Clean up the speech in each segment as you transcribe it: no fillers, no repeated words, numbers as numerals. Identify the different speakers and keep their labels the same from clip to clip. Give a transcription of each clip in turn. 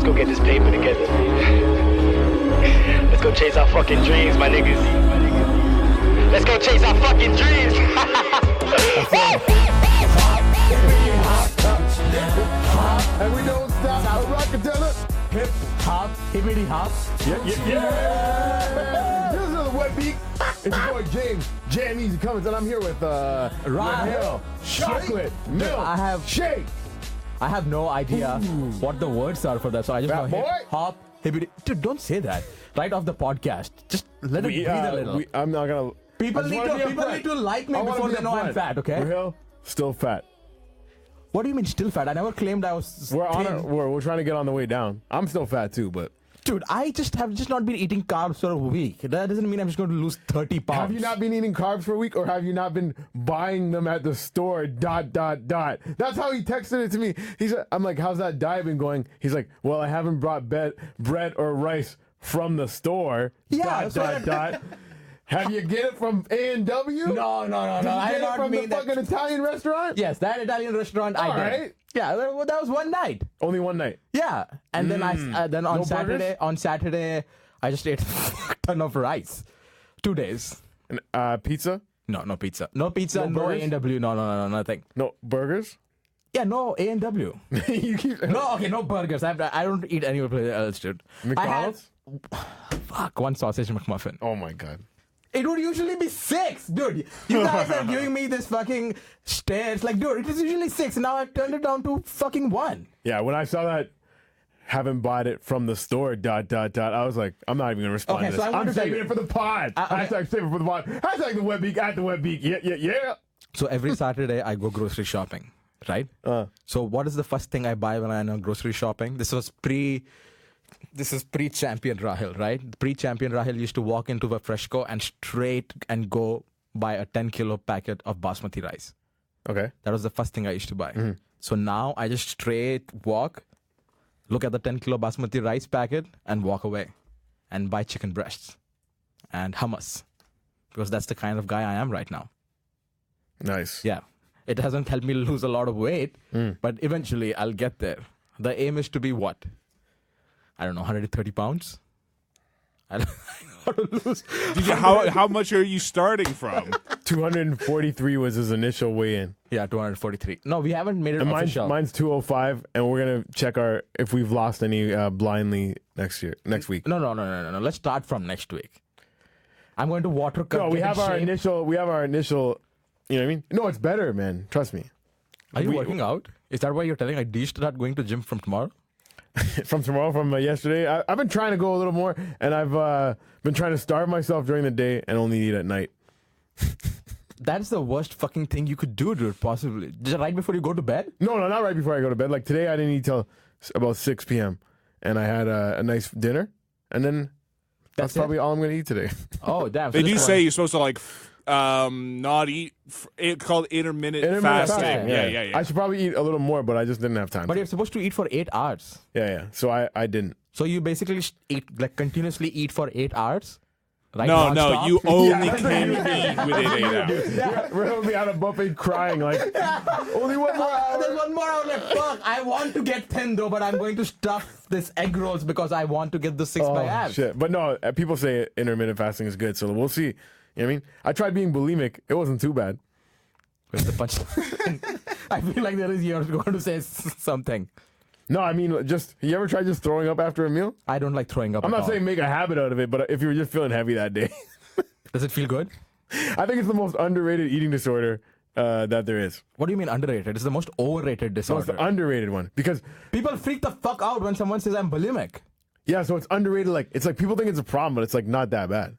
Speaker 1: go get this paper together. Let's go chase our fucking dreams, my niggas. Let's go chase our fucking dreams.
Speaker 2: And we don't stop. A rockatella.
Speaker 3: Hip hop, hippity hop.
Speaker 2: Yeah. This is the Wet Beak. It's your boy James, JamEasy Cummins, and I'm here with Rahil, chocolate, milk, shake.
Speaker 3: I have no idea what the words are for that, so I just know hip hop, hippity. Dude, don't say that right off the podcast. Just let it breathe a little.
Speaker 2: I'm not gonna.
Speaker 3: People need to like me before they know I'm fat. Okay.
Speaker 2: Rahil, still fat.
Speaker 3: What do you mean still fat? I never claimed I was.
Speaker 2: We're trying to get on the way down. I'm still fat too, but.
Speaker 3: Dude, I have not been eating carbs for a week. That doesn't mean I'm just going to lose 30 pounds.
Speaker 2: Have you not been eating carbs for a week, or have you not been buying them at the store, ... That's how he texted it to me. I'm like, how's that diet been going? He's like, well, I haven't brought bread or rice from the store, ... Have you get it from A&W?
Speaker 3: No.
Speaker 2: Did you get it from the fucking Italian restaurant?
Speaker 3: Yes, that Italian restaurant I did.
Speaker 2: Right.
Speaker 3: Yeah, that was one night.
Speaker 2: Only one night.
Speaker 3: Yeah, and then on
Speaker 2: burgers?
Speaker 3: Saturday I just ate a ton of rice. 2 days.
Speaker 2: And, pizza?
Speaker 3: No pizza. No pizza. No A&W. No, nothing.
Speaker 2: No burgers?
Speaker 3: Yeah, no A&W. No burgers. I don't eat anywhere else, dude.
Speaker 2: McDonald's?
Speaker 3: One sausage McMuffin.
Speaker 2: Oh my god.
Speaker 3: It would usually be 6, dude. You guys are giving me this fucking stares. Like, dude, it is usually 6. Now I've turned it down to fucking 1.
Speaker 2: Yeah, when I saw that, haven't bought it from the store, ... I was like, I'm not even going to respond to this. So I'm saving it for the pod. Hashtag save it for the pod. Hashtag the Wet Beak, at the Wet Beak. Yeah.
Speaker 3: So every Saturday, I go grocery shopping, right? So what is the first thing I buy when I'm grocery shopping? This is pre-champion Rahil, right? Pre-champion Rahil used to walk into a Freshco and straight and go buy a 10-kilo packet of basmati rice.
Speaker 2: Okay.
Speaker 3: That was the first thing I used to buy. Mm-hmm. So now I just straight walk, look at the 10-kilo basmati rice packet and walk away and buy chicken breasts and hummus, because that's the kind of guy I am right now.
Speaker 2: Nice.
Speaker 3: Yeah. It hasn't helped me lose a lot of weight, but eventually I'll get there. The aim is to be what? I don't know, 130 pounds? I don't know how to lose.
Speaker 4: How much are you starting from?
Speaker 2: 243 was his initial weigh-in.
Speaker 3: Yeah, 243. No, we haven't made it official.
Speaker 2: Mine's 205, and we're going to check if we've lost any blindly next week.
Speaker 3: No. Let's start from next week. I'm going to water cut.
Speaker 2: No, we have our initial, you know what I mean? No, it's better, man. Trust me.
Speaker 3: Are you working out? Is that why you're telling? Do you start going to gym from tomorrow?
Speaker 2: From yesterday. I've been trying to go a little more, and I've been trying to starve myself during the day and only eat at night.
Speaker 3: That's the worst fucking thing you could do, dude, possibly. Just right before you go to bed?
Speaker 2: No, not right before I go to bed. Like today, I didn't eat till about 6 p.m., and I had a nice dinner, and then that's probably all I'm going to eat today.
Speaker 3: Oh, damn.
Speaker 4: They do say you're supposed to, not eat. It's called intermittent fasting. Yeah.
Speaker 2: I should probably eat a little more, but I just didn't have time.
Speaker 3: But you're supposed to eat for 8 hours.
Speaker 2: Yeah. So I didn't.
Speaker 3: So you basically continuously eat for 8 hours? Like
Speaker 4: no,
Speaker 3: non-stop?
Speaker 4: you only can eat within 8 hours.
Speaker 2: Yeah, we're going to be at a buffet crying like, only one more hour.
Speaker 3: There's one more hour left. Fuck, I want to get thin though, but I'm going to stuff this egg rolls because I want to get the 6-pack abs.
Speaker 2: Shit. But no, people say intermittent fasting is good, so we'll see. You know what I mean? I tried being bulimic. It wasn't too bad.
Speaker 3: Where's the punch? I feel like you're going to say something.
Speaker 2: No, I mean, you ever tried just throwing up after a meal?
Speaker 3: I don't like throwing up.
Speaker 2: I'm not saying make a habit out of it, but if you were just feeling heavy that day.
Speaker 3: Does it feel good?
Speaker 2: I think it's the most underrated eating disorder that there is.
Speaker 3: What do you mean underrated? It's the most overrated disorder.
Speaker 2: No, it's the underrated one. Because
Speaker 3: people freak the fuck out when someone says I'm bulimic.
Speaker 2: Yeah, so it's underrated. It's like people think it's a problem, but it's like not that bad.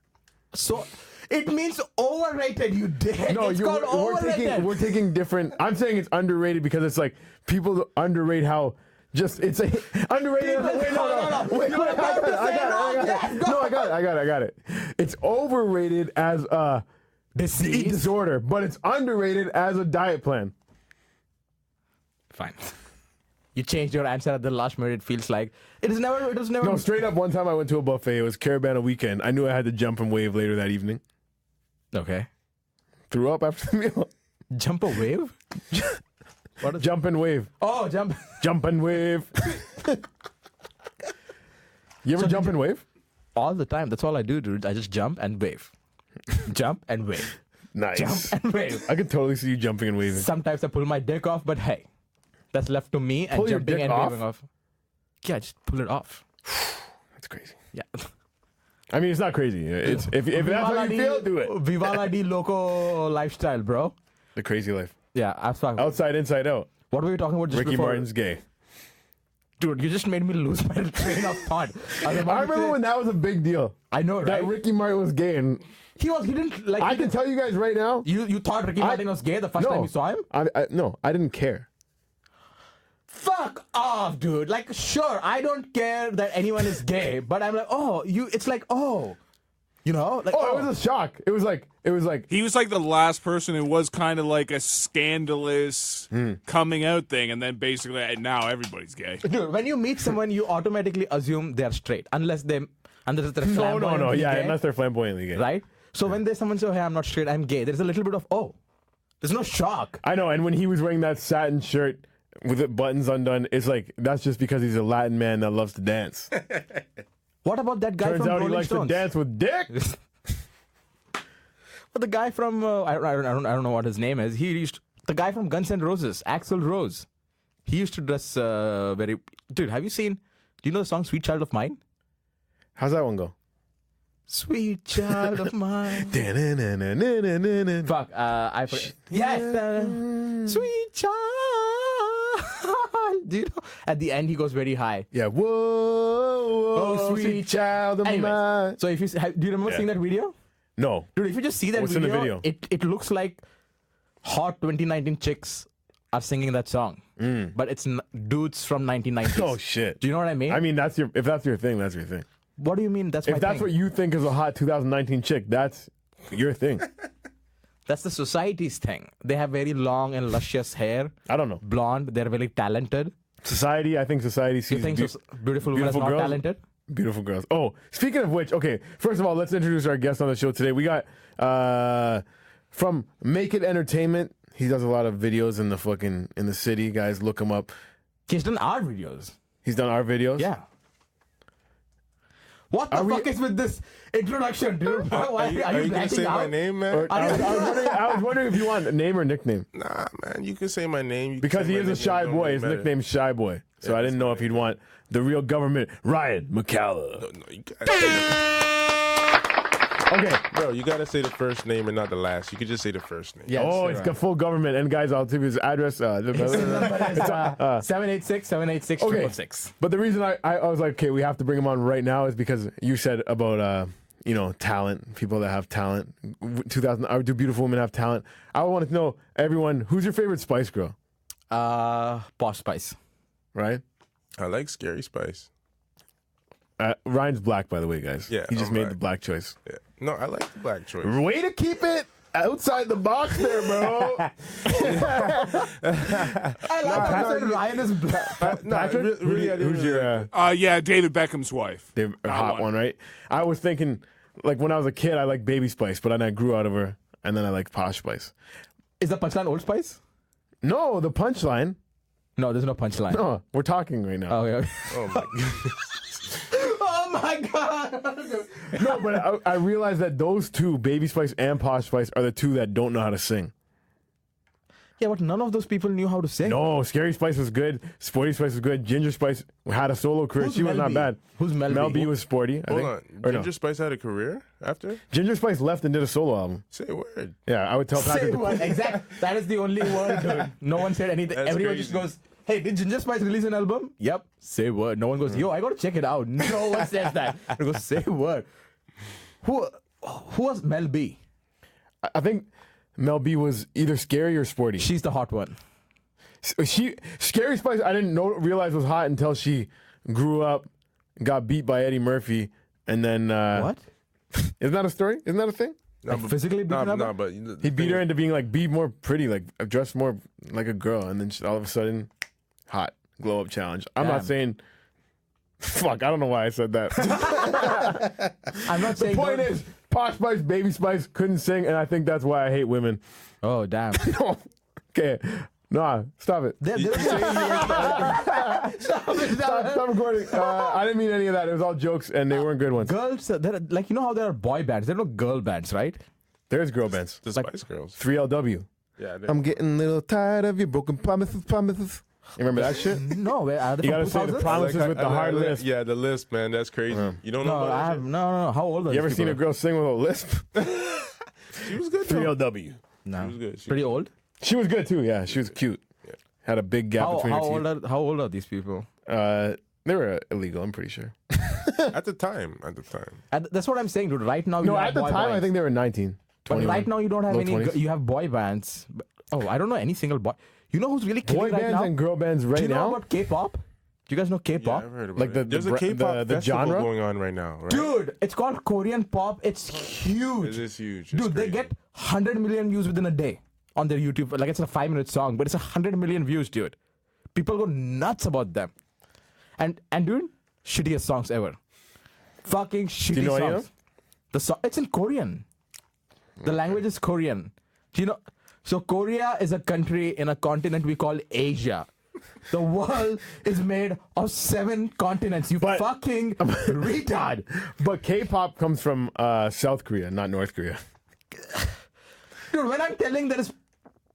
Speaker 3: So it means overrated, you dick.
Speaker 2: No,
Speaker 3: it's called overrated.
Speaker 2: We're taking different. I'm saying it's underrated because it's like people underrate how. It's a underrated. Wait, I got it. It's overrated as a eat disorder, but it's underrated as a diet plan.
Speaker 3: Fine. You changed your answer at the last minute. It feels like it was never.
Speaker 2: No, straight up. One time I went to a buffet. It was Caravana weekend. I knew I had to jump and wave later that evening.
Speaker 3: Okay.
Speaker 2: Threw up after the meal.
Speaker 3: Jump a wave?
Speaker 2: Jump and wave.
Speaker 3: Oh, jump.
Speaker 2: Jump and wave. You ever jump and wave?
Speaker 3: All the time. That's all I do, dude. I just jump and wave. Jump and wave.
Speaker 2: Nice.
Speaker 3: Jump and wave.
Speaker 2: I could totally see you jumping and waving.
Speaker 3: Sometimes I pull my dick off, but hey, that's left to me. And
Speaker 2: Pull your
Speaker 3: jumping
Speaker 2: dick
Speaker 3: and
Speaker 2: off?
Speaker 3: waving off. Yeah, just pull it off.
Speaker 2: That's crazy.
Speaker 3: Yeah.
Speaker 2: I mean, it's not crazy. It's if that's how you feel, do it.
Speaker 3: Viva la di loco lifestyle, bro.
Speaker 2: The crazy life.
Speaker 3: Yeah, I'm sorry.
Speaker 2: Outside, inside out.
Speaker 3: What were we talking about just
Speaker 2: Ricky
Speaker 3: before?
Speaker 2: Martin's gay.
Speaker 3: Dude, you just made me lose my train of thought.
Speaker 2: I remember when that was a big deal.
Speaker 3: I know,
Speaker 2: That
Speaker 3: right?
Speaker 2: Ricky Martin was gay, and
Speaker 3: He didn't like.
Speaker 2: I can tell you guys right now.
Speaker 3: You thought Ricky Martin was gay the first time you saw him?
Speaker 2: No, I didn't care.
Speaker 3: Fuck off, dude. Like, sure, I don't care that anyone is gay, but I'm like, it's like, you know? Like,
Speaker 2: It was a shock. It was like
Speaker 4: He was like the last person who was kind of like a scandalous coming out thing, and then basically now everybody's gay.
Speaker 3: dude, when you meet someone, you automatically assume they're straight, unless they're
Speaker 2: no.
Speaker 3: flamboyantly
Speaker 2: Yeah,
Speaker 3: gay,
Speaker 2: unless they're flamboyantly gay.
Speaker 3: right? So when there's someone say, hey, I'm not straight, I'm gay, there's a little bit of, there's no shock.
Speaker 2: I know. And when he was wearing that satin shirt with the buttons undone, it's like that's just because he's a Latin man that loves to dance.
Speaker 3: What about that guy
Speaker 2: Turns
Speaker 3: from
Speaker 2: out he
Speaker 3: Rolling
Speaker 2: likes
Speaker 3: Stones?
Speaker 2: to dance with dick.
Speaker 3: But the guy from I don't know what his name is. The guy from Guns N' Roses, Axl Rose. He used to dress very. Dude, have you seen? Do you know the song "Sweet Child of Mine"?
Speaker 2: How's that one go?
Speaker 3: Sweet child of mine.
Speaker 2: Da-na-na-na-na-na-na.
Speaker 3: Fuck. I forget. Yes. Sweet child. Do you know? At the end, he goes very high.
Speaker 2: Yeah. Whoa, sweet child of
Speaker 3: Anyways,
Speaker 2: mine.
Speaker 3: so if you do you remember seeing that video?
Speaker 2: No.
Speaker 3: Dude, if you just see that
Speaker 2: What's in the video?
Speaker 3: it looks like hot 2019 chicks are singing that song, but it's dudes from 1990s.
Speaker 2: Oh shit.
Speaker 3: Do you know what I mean?
Speaker 2: I mean, if that's your thing, that's your thing.
Speaker 3: What do you mean? That's
Speaker 2: If that's what you think is a hot 2019 chick, that's your thing.
Speaker 3: That's the society's thing. They have very long and luscious hair,
Speaker 2: I don't know.
Speaker 3: blonde. They're very talented.
Speaker 2: I think society sees
Speaker 3: You think beautiful women are
Speaker 2: beautiful
Speaker 3: not
Speaker 2: girls?
Speaker 3: talented?
Speaker 2: Beautiful girls. Oh, speaking of which, okay, first of all, let's introduce our guest on the show today. We got from Make It Entertainment. He does a lot of videos in the city. Guys, look him up.
Speaker 3: He's done our videos.
Speaker 2: He's done our videos.
Speaker 3: Yeah. What the fuck is with this introduction, dude? Why
Speaker 5: Are you gonna say my name, man?
Speaker 2: I was wondering if you want a name or nickname.
Speaker 5: Nah, man, you can say my name. You can
Speaker 2: Because
Speaker 5: say
Speaker 2: he
Speaker 5: my
Speaker 2: is a
Speaker 5: nickname,
Speaker 2: shy
Speaker 5: don't
Speaker 2: boy.
Speaker 5: really
Speaker 2: His
Speaker 5: matter.
Speaker 2: nickname's Shy Boy. So I didn't know if he'd want the real government, Ryan McCalla.
Speaker 5: No, you gotta
Speaker 2: Okay.
Speaker 5: bro, you gotta say the first name and not the last. You could just say the first name.
Speaker 3: Yes,
Speaker 2: Oh,
Speaker 3: you're
Speaker 2: it's
Speaker 3: right.
Speaker 2: got full government. And guys, I'll give you his address.
Speaker 3: 786-786-666.
Speaker 2: Okay. But the reason I was like, okay, we have to bring him on right now is because you said about, talent, people that have talent. 2000, do beautiful women have talent? I wanted to know, everyone, who's your favorite Spice Girl?
Speaker 3: Posh Spice.
Speaker 2: Right?
Speaker 5: I like Scary Spice.
Speaker 2: Ryan's black, by the way, guys.
Speaker 5: Yeah,
Speaker 2: He just
Speaker 5: I'm
Speaker 2: made
Speaker 5: black.
Speaker 2: the black choice.
Speaker 5: Yeah. No, I like the black choice.
Speaker 2: Way to keep it outside the box there, bro.
Speaker 3: I like that Ryan is black.
Speaker 5: No,
Speaker 2: Patrick,
Speaker 5: really, I didn't
Speaker 2: who's
Speaker 5: really-
Speaker 2: your
Speaker 4: Yeah, David Beckham's wife.
Speaker 2: hot one, right? I was thinking, like, when I was a kid, I liked Baby Spice, but then I grew out of her, and then I liked Posh Spice.
Speaker 3: Is the punchline Old Spice?
Speaker 2: No, the punchline.
Speaker 3: No, there's no punchline.
Speaker 2: No, we're talking right now.
Speaker 3: Oh, yeah.
Speaker 5: Oh my goodness.
Speaker 3: Oh my god!
Speaker 2: No, but I realized that those two, Baby Spice and Posh Spice, are the two that don't know how to sing.
Speaker 3: Yeah, but none of those people knew how to sing.
Speaker 2: No, Scary Spice was good. Sporty Spice was good. Ginger Spice had a solo career.
Speaker 3: Who's
Speaker 2: She was
Speaker 3: Mel
Speaker 2: not
Speaker 3: B?
Speaker 2: bad.
Speaker 3: Who's Mel B?
Speaker 2: Mel B was sporty, I
Speaker 5: Hold
Speaker 2: think.
Speaker 5: on.
Speaker 2: Or no.
Speaker 5: Ginger Spice had a career after?
Speaker 2: Ginger Spice left and did a solo album.
Speaker 5: Say a word.
Speaker 2: Yeah, I would tell
Speaker 3: Say
Speaker 2: Patrick. to-
Speaker 3: what? Exactly. That is the only word, dude. No one said anything.
Speaker 5: That's
Speaker 3: Everyone
Speaker 5: crazy.
Speaker 3: just goes, hey, did Ginger Spice release an album? Yep. Say word. No one goes, yo, I gotta check it out. No one says that. They go, say word. Who was Mel B?
Speaker 2: I think Mel B was either scary or sporty.
Speaker 3: She's the hot one.
Speaker 2: Scary Spice, I didn't realize was hot until she grew up, got beat by Eddie Murphy, and then
Speaker 3: What?
Speaker 2: Isn't that a story? Isn't that a thing?
Speaker 3: Like physically beaten up?
Speaker 5: No, but
Speaker 2: He beat her into being like, be more pretty, like dress more like a girl, and then all of a sudden, hot glow up challenge. I'm not
Speaker 3: Damn.
Speaker 2: saying. Fuck, I don't know why I said that.
Speaker 3: I'm not
Speaker 2: The
Speaker 3: saying.
Speaker 2: point is, Posh Spice, Baby Spice couldn't sing, and I think that's why I hate women.
Speaker 3: Oh, damn.
Speaker 2: Okay, Nah, stop it. Stop recording. I didn't mean any of that. It was all jokes, and they weren't good ones.
Speaker 3: Girls, like, you know how there are boy bands? There are no girl bands, right?
Speaker 2: There's girl bands.
Speaker 5: The Spice Girls.
Speaker 2: 3LW.
Speaker 5: Yeah.
Speaker 2: I'm getting a little tired of your broken promises. You remember that shit?
Speaker 3: No, where are they?
Speaker 2: You
Speaker 3: from
Speaker 2: gotta say the
Speaker 3: 2000s?
Speaker 2: promises with the hard lisp.
Speaker 5: Yeah, the lisp, man. That's crazy. You don't know
Speaker 3: No,
Speaker 5: about
Speaker 3: I
Speaker 5: that
Speaker 3: have,
Speaker 5: shit?
Speaker 3: no. How old are
Speaker 2: You ever
Speaker 3: these
Speaker 2: seen a
Speaker 3: people?
Speaker 2: girl sing with a lisp?
Speaker 5: She was good. though.
Speaker 2: 3LW.
Speaker 3: No.
Speaker 5: She was good.
Speaker 3: Pretty old?
Speaker 2: She was good too. Yeah, she was cute. Had a big gap between her teeth.
Speaker 3: How old are these people?
Speaker 2: They were illegal. I'm pretty sure.
Speaker 5: At the time.
Speaker 3: And that's what I'm saying, dude. Right now, you
Speaker 2: No,
Speaker 3: have
Speaker 2: at the
Speaker 3: boy
Speaker 2: time I
Speaker 3: bands.
Speaker 2: think they were 19.
Speaker 3: But
Speaker 2: 21.
Speaker 3: right now, you don't have
Speaker 2: Low
Speaker 3: any.
Speaker 2: 20s.
Speaker 3: You have boy bands. Oh, I don't know any single boy. You know who's really killing
Speaker 2: Boy
Speaker 3: right
Speaker 2: bands
Speaker 3: now?
Speaker 2: and girl bands right
Speaker 3: Do you know
Speaker 2: now.
Speaker 3: about K-pop? Do you guys know
Speaker 5: Yeah,
Speaker 3: K-pop?
Speaker 5: I've heard about
Speaker 2: Like
Speaker 5: it. There's a
Speaker 2: the
Speaker 5: K-pop
Speaker 2: the
Speaker 5: festival
Speaker 2: genre?
Speaker 5: going on right now, right?
Speaker 3: Dude, it's called Korean pop. It's huge.
Speaker 5: It is huge. It's
Speaker 3: Dude, they
Speaker 5: crazy.
Speaker 3: get 100 million views within a day on their YouTube. Like, it's a 5-minute song, but it's 100 million views, dude. People go nuts about them. And dude, shittiest songs ever. Fucking shitty
Speaker 2: know any of
Speaker 3: songs.
Speaker 2: them?
Speaker 3: The song, it's in Korean. The language is Korean. Do you know? So Korea is a country in a continent we call Asia. The world is made of 7 continents. You
Speaker 2: But-
Speaker 3: fucking retard.
Speaker 2: But K-pop comes from South Korea, not North Korea.
Speaker 3: Dude, when I'm telling there is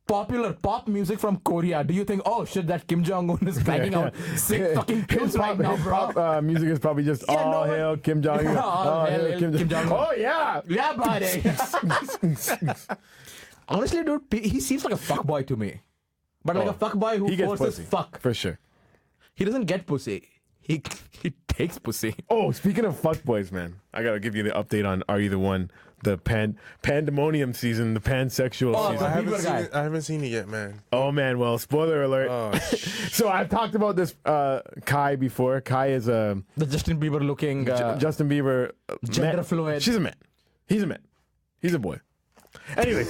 Speaker 3: popular pop music from Korea, do you think, oh shit, that Kim Jong-un is banging out 6 fucking pills right now, bro?
Speaker 2: Hip-hop music is probably just
Speaker 3: Yeah,
Speaker 2: all
Speaker 3: no, but-
Speaker 2: hail Kim Jong Un.
Speaker 3: All hail Kim Jong-un.
Speaker 2: Oh yeah.
Speaker 3: Yeah, buddy. Honestly, dude, he seems like a fuckboy to me. But like a fuckboy who
Speaker 2: He gets
Speaker 3: forces
Speaker 2: pussy
Speaker 3: fuck.
Speaker 2: for sure.
Speaker 3: He doesn't get pussy. He takes pussy.
Speaker 2: Oh, speaking of fuckboys, man, I gotta give you the update on Are You the One? The pandemonium season, the pansexual
Speaker 3: Oh,
Speaker 2: season.
Speaker 3: the Bieber guy.
Speaker 5: I haven't seen it yet, man.
Speaker 2: Oh man, well, spoiler alert.
Speaker 5: Oh,
Speaker 2: So I've talked about this Kai before. Kai is a
Speaker 3: The Justin Bieber looking.
Speaker 2: Justin Bieber
Speaker 3: gender
Speaker 2: man.
Speaker 3: fluid.
Speaker 2: She's a man. He's a man. He's a boy. Anyway,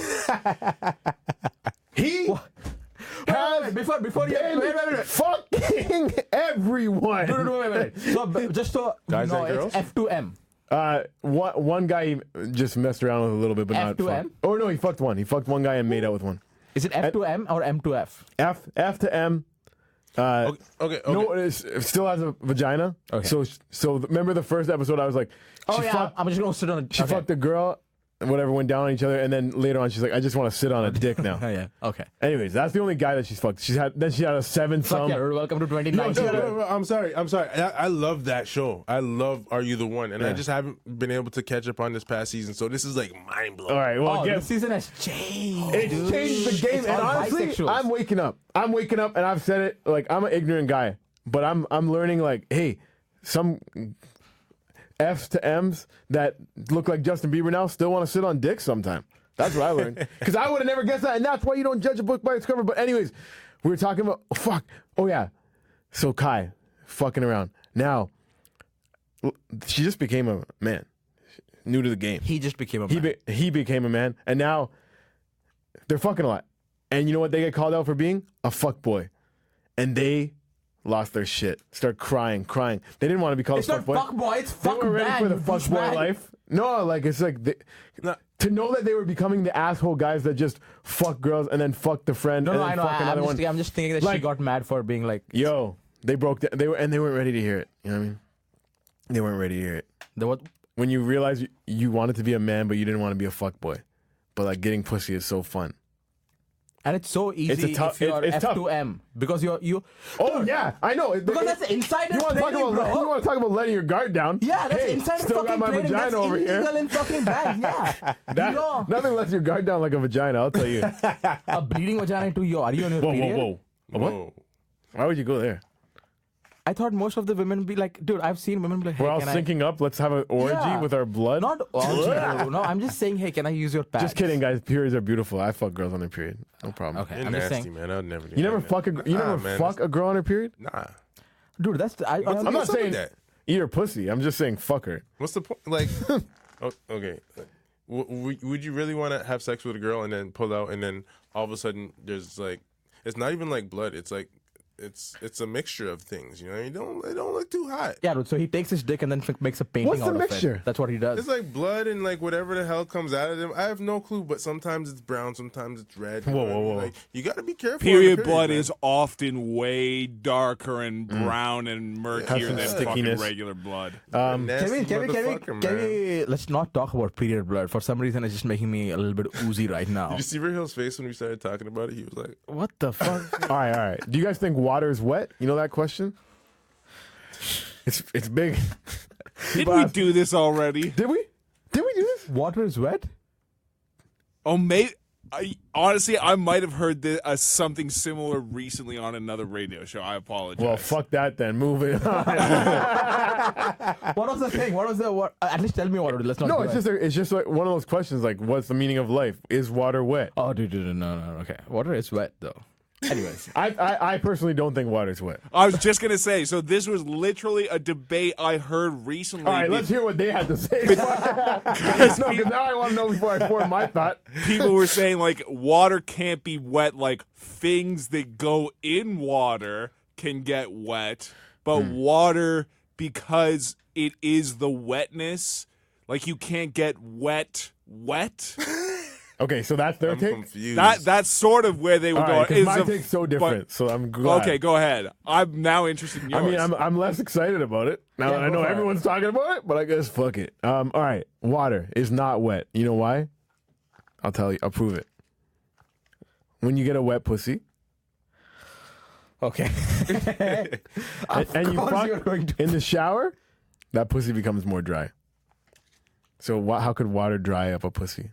Speaker 2: he has
Speaker 3: Before you. Wait.
Speaker 2: fucking everyone.
Speaker 3: No, wait. So, just so
Speaker 5: Guys
Speaker 3: you know,
Speaker 5: and
Speaker 3: it's F2M.
Speaker 2: One guy just messed around with a little bit, but not
Speaker 3: F2M?
Speaker 2: fucked. Oh no, he fucked one. He fucked one guy and made out with one.
Speaker 3: Is it F2M or M2F?
Speaker 2: F to M.
Speaker 5: okay.
Speaker 2: No, it still has a vagina.
Speaker 3: Okay.
Speaker 2: So remember the first episode? I was like,
Speaker 3: Oh,
Speaker 2: she
Speaker 3: yeah.
Speaker 2: fucked,
Speaker 3: I'm just going to sit on it.
Speaker 2: she fucked a girl, and whatever, went down on each other, and then later on she's like, I just want to sit on a dick now.
Speaker 3: Oh, yeah. Okay.
Speaker 2: Anyways, that's the only guy that she's fucked. She had a 7
Speaker 3: Fuck
Speaker 2: some.
Speaker 3: yeah, welcome to 2019.
Speaker 5: No, I'm sorry. I love that show. I love Are You the One? And I just haven't been able to catch up on this past season. So this is like mind blowing.
Speaker 2: All right, well,
Speaker 3: Oh,
Speaker 2: guess
Speaker 3: this season has changed.
Speaker 2: it's
Speaker 3: dude.
Speaker 2: changed the game,
Speaker 3: It's
Speaker 2: and
Speaker 3: all
Speaker 2: honestly,
Speaker 3: bisexuals.
Speaker 2: I'm waking up. And I've said it. Like, I'm an ignorant guy, but I'm learning. Like, hey, some F's to M's that look like Justin Bieber now still want to sit on dicks sometime. That's what I learned. Because I would have never guessed that, and that's why you don't judge a book by its cover. But anyways, we were talking about Oh yeah, so Kai, fucking around. Now, she just became a man, new to the game.
Speaker 3: He just became a man.
Speaker 2: He became a man, and now they're fucking a lot. And you know what they get called out for being? A fuck boy. And they lost their shit. Start crying. They didn't want to be called
Speaker 3: It's
Speaker 2: a
Speaker 3: not
Speaker 2: fuck boy.
Speaker 3: fuck boy, it's
Speaker 2: They
Speaker 3: fuck
Speaker 2: were ready
Speaker 3: man,
Speaker 2: for the
Speaker 3: you
Speaker 2: fuck boy
Speaker 3: douchebag.
Speaker 2: life. No, like it's like to know that they were becoming the asshole guys that just fuck girls and then fuck the friend
Speaker 3: No,
Speaker 2: and
Speaker 3: I
Speaker 2: then
Speaker 3: know.
Speaker 2: fuck another one.
Speaker 3: I'm just thinking that she
Speaker 2: Like-
Speaker 3: got mad for being like.
Speaker 2: Yo, they broke. They weren't ready to hear it. You know what I mean? They weren't ready to hear it.
Speaker 3: The what?
Speaker 2: When you realize you wanted to be a man, but you didn't want to be a fuck boy, but like getting pussy is so fun.
Speaker 3: And it's so easy
Speaker 2: It's a tough-
Speaker 3: if you're
Speaker 2: it's tough.
Speaker 3: F2M. Because you.
Speaker 2: Oh yeah, I know.
Speaker 3: Because that's insider
Speaker 2: You want to talk
Speaker 3: trading,
Speaker 2: about
Speaker 3: bro.
Speaker 2: you want to talk about letting your guard down?
Speaker 3: Yeah, that's
Speaker 2: Hey,
Speaker 3: insider
Speaker 2: still
Speaker 3: fucking
Speaker 2: got my
Speaker 3: trading.
Speaker 2: vagina
Speaker 3: That's
Speaker 2: over
Speaker 3: illegal
Speaker 2: here.
Speaker 3: in fucking bag. Yeah.
Speaker 2: That,
Speaker 3: You know,
Speaker 2: nothing lets your guard down like a vagina. I'll tell you.
Speaker 3: a bleeding vagina into you. Are you on your period?
Speaker 2: Whoa. What? Why would you go there?
Speaker 3: I thought most of the women be like, dude, I've seen women be like, hey,
Speaker 2: We're all
Speaker 3: can I...
Speaker 2: syncing up. Let's have an orgy
Speaker 3: Yeah.
Speaker 2: with our blood.
Speaker 3: Not orgy. No, I'm just saying, hey, can I use your pads?
Speaker 2: Just kidding, guys. Periods are beautiful. I fuck girls on their period. No problem.
Speaker 3: Okay,
Speaker 5: You're
Speaker 3: I'm just
Speaker 5: nasty,
Speaker 3: saying.
Speaker 5: man. I would never do
Speaker 2: You
Speaker 5: that.
Speaker 2: never fuck a
Speaker 5: man,
Speaker 2: fuck a girl on her period?
Speaker 5: Nah.
Speaker 3: Dude, that's...
Speaker 2: I'm not
Speaker 5: What's up with
Speaker 2: saying
Speaker 5: that?
Speaker 2: eat her pussy. I'm just saying fuck her.
Speaker 5: What's the point? Like, okay. Would you really want to have sex with a girl and then pull out and then all of a sudden there's like, it's not even like blood. It's like it's a mixture of things. You know, it don't look too hot.
Speaker 3: Yeah, dude, so he takes his dick and then makes a painting
Speaker 2: What's the
Speaker 3: out of
Speaker 2: mixture?
Speaker 3: it. That's what he does.
Speaker 5: It's like blood and like whatever the hell comes out of them. I have no clue, but sometimes it's brown, sometimes it's red.
Speaker 2: Whoa.
Speaker 5: Like, you got to be careful.
Speaker 4: Period blood
Speaker 5: man.
Speaker 4: is often way darker and brown and murkier
Speaker 2: some
Speaker 4: than fucking
Speaker 2: stickiness.
Speaker 4: regular blood.
Speaker 5: Nasty
Speaker 3: Can
Speaker 5: motherfucker, man.
Speaker 3: we let's not talk about period blood. For some reason, it's just making me a little bit oozy right now.
Speaker 5: Did you see Rahil's face when we started talking about it? He was like,
Speaker 3: What the fuck?
Speaker 2: All right. Do you guys think water is wet? You know that question? It's big.
Speaker 4: Didn't we do this already?
Speaker 2: Did we do this?
Speaker 3: Water is wet?
Speaker 4: Oh, honestly, I might have heard something similar recently on another radio show. I apologize.
Speaker 2: Well, fuck that then. Moving on.
Speaker 3: What was the thing? What was the at least tell me what it is. Let's not
Speaker 2: No,
Speaker 3: do
Speaker 2: it's just like one of those questions like, what's the meaning of life? Is water wet?
Speaker 3: Oh, dude, no. Okay. Water is wet, though. Anyways.
Speaker 2: I personally don't think water's wet.
Speaker 4: I was just going to say, so this was literally a debate I heard recently.
Speaker 2: All right, let's hear what they had to say. Because now I want to know before I form my thought.
Speaker 4: People were saying, like, water can't be wet. Like, things that go in water can get wet. But water, because it is the wetness, like, you can't get wet.
Speaker 2: Okay, so that's their
Speaker 5: I'm
Speaker 2: take?
Speaker 5: confused.
Speaker 4: That's sort of where they were
Speaker 2: All
Speaker 4: going.
Speaker 2: right, 'cause my
Speaker 4: It's
Speaker 2: take's so different, so I'm glad.
Speaker 4: Okay, go ahead. I'm now interested in yours.
Speaker 2: I mean, I'm less excited about it now that I
Speaker 3: go
Speaker 2: know
Speaker 3: for it.
Speaker 2: everyone's talking about it, but I guess fuck it. All right, water is not wet. You know why? I'll tell you. I'll prove it. When you get a wet pussy
Speaker 3: Okay.
Speaker 2: and you fuck in the shower, that pussy becomes more dry. So how could water dry up a pussy?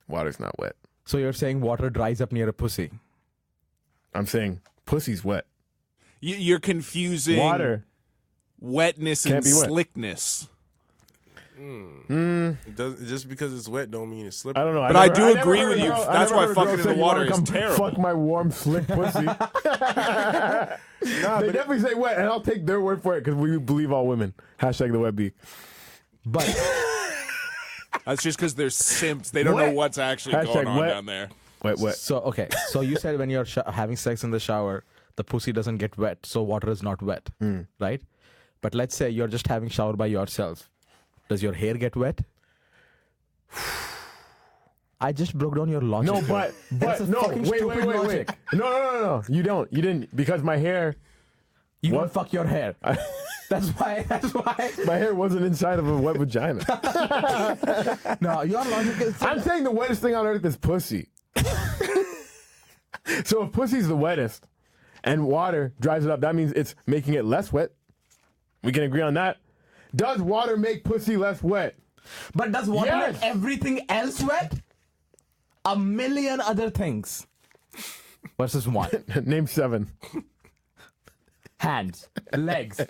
Speaker 2: Water's not wet.
Speaker 3: So you're saying water dries up near a pussy?
Speaker 2: I'm saying pussy's wet.
Speaker 4: You're confusing
Speaker 2: Water
Speaker 4: wetness
Speaker 2: can't
Speaker 4: and
Speaker 2: be wet.
Speaker 4: slickness.
Speaker 5: It doesn't, just because it's wet don't mean it's slippery.
Speaker 2: I don't know.
Speaker 4: But I do agree with you. That's why fucking in the water is terrible.
Speaker 2: Fuck my warm, slick pussy. They definitely say wet, and I'll take their word for it because we believe all women. Hashtag the Wet Beak.
Speaker 3: But
Speaker 4: That's just because they're simps. They don't know what's actually
Speaker 2: Hashtag
Speaker 4: going on
Speaker 2: wet.
Speaker 4: down there.
Speaker 2: Wet.
Speaker 3: so okay. So you said when you're having sex in the shower, the pussy doesn't get wet, so water is not wet, right? But let's say you're just having shower by yourself. Does your hair get wet? I just broke down your logic.
Speaker 2: No,
Speaker 3: bro.
Speaker 2: but
Speaker 3: a
Speaker 2: no.
Speaker 3: fucking
Speaker 2: Wait.
Speaker 3: stupid logic.
Speaker 2: No. You don't. You didn't because my hair.
Speaker 3: You
Speaker 2: What?
Speaker 3: don't fuck your hair. That's why.
Speaker 2: My hair wasn't inside of a wet vagina.
Speaker 3: No, your logic is.
Speaker 2: I'm saying the wettest thing on earth is pussy. So if pussy's the wettest and water dries it up, that means it's making it less wet. We can agree on that. Does water make pussy less wet?
Speaker 3: But does water
Speaker 2: Yes.
Speaker 3: make everything else wet? A million other things. Versus one.
Speaker 2: Name 7.
Speaker 3: Hands, legs,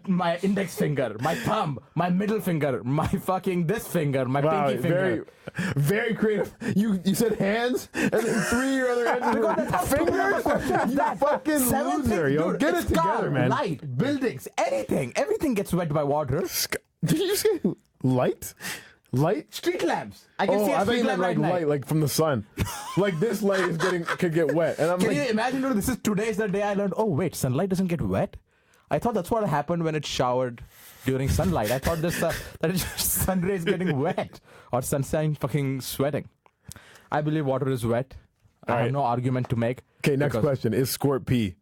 Speaker 3: my index finger, my thumb, my middle finger, my fucking this finger, my
Speaker 2: Wow,
Speaker 3: pinky finger.
Speaker 2: very creative. You said hands, and then 3 your other hands were fingers. You fucking
Speaker 3: Seven
Speaker 2: loser,
Speaker 3: things,
Speaker 2: yo.
Speaker 3: dude,
Speaker 2: Get
Speaker 3: it's
Speaker 2: it together,
Speaker 3: car,
Speaker 2: man.
Speaker 3: Light, buildings, everything gets wet by water.
Speaker 2: Did you say light? Light?
Speaker 3: Street lamps. I can see a
Speaker 2: I thought
Speaker 3: street
Speaker 2: you meant
Speaker 3: lamp
Speaker 2: like
Speaker 3: right
Speaker 2: light,
Speaker 3: now.
Speaker 2: like from the sun. Like this light is could get wet, and I'm
Speaker 3: Can
Speaker 2: like,
Speaker 3: you imagine, dude, this is today's the day I learned, oh wait, sunlight doesn't get wet? I thought that's what happened when it showered during sunlight. I thought that it's just sun rays getting wet or sunshine fucking sweating. I believe water is wet. I have
Speaker 2: right.
Speaker 3: no argument to make.
Speaker 2: okay. Next
Speaker 3: because
Speaker 2: question: is squirt pee?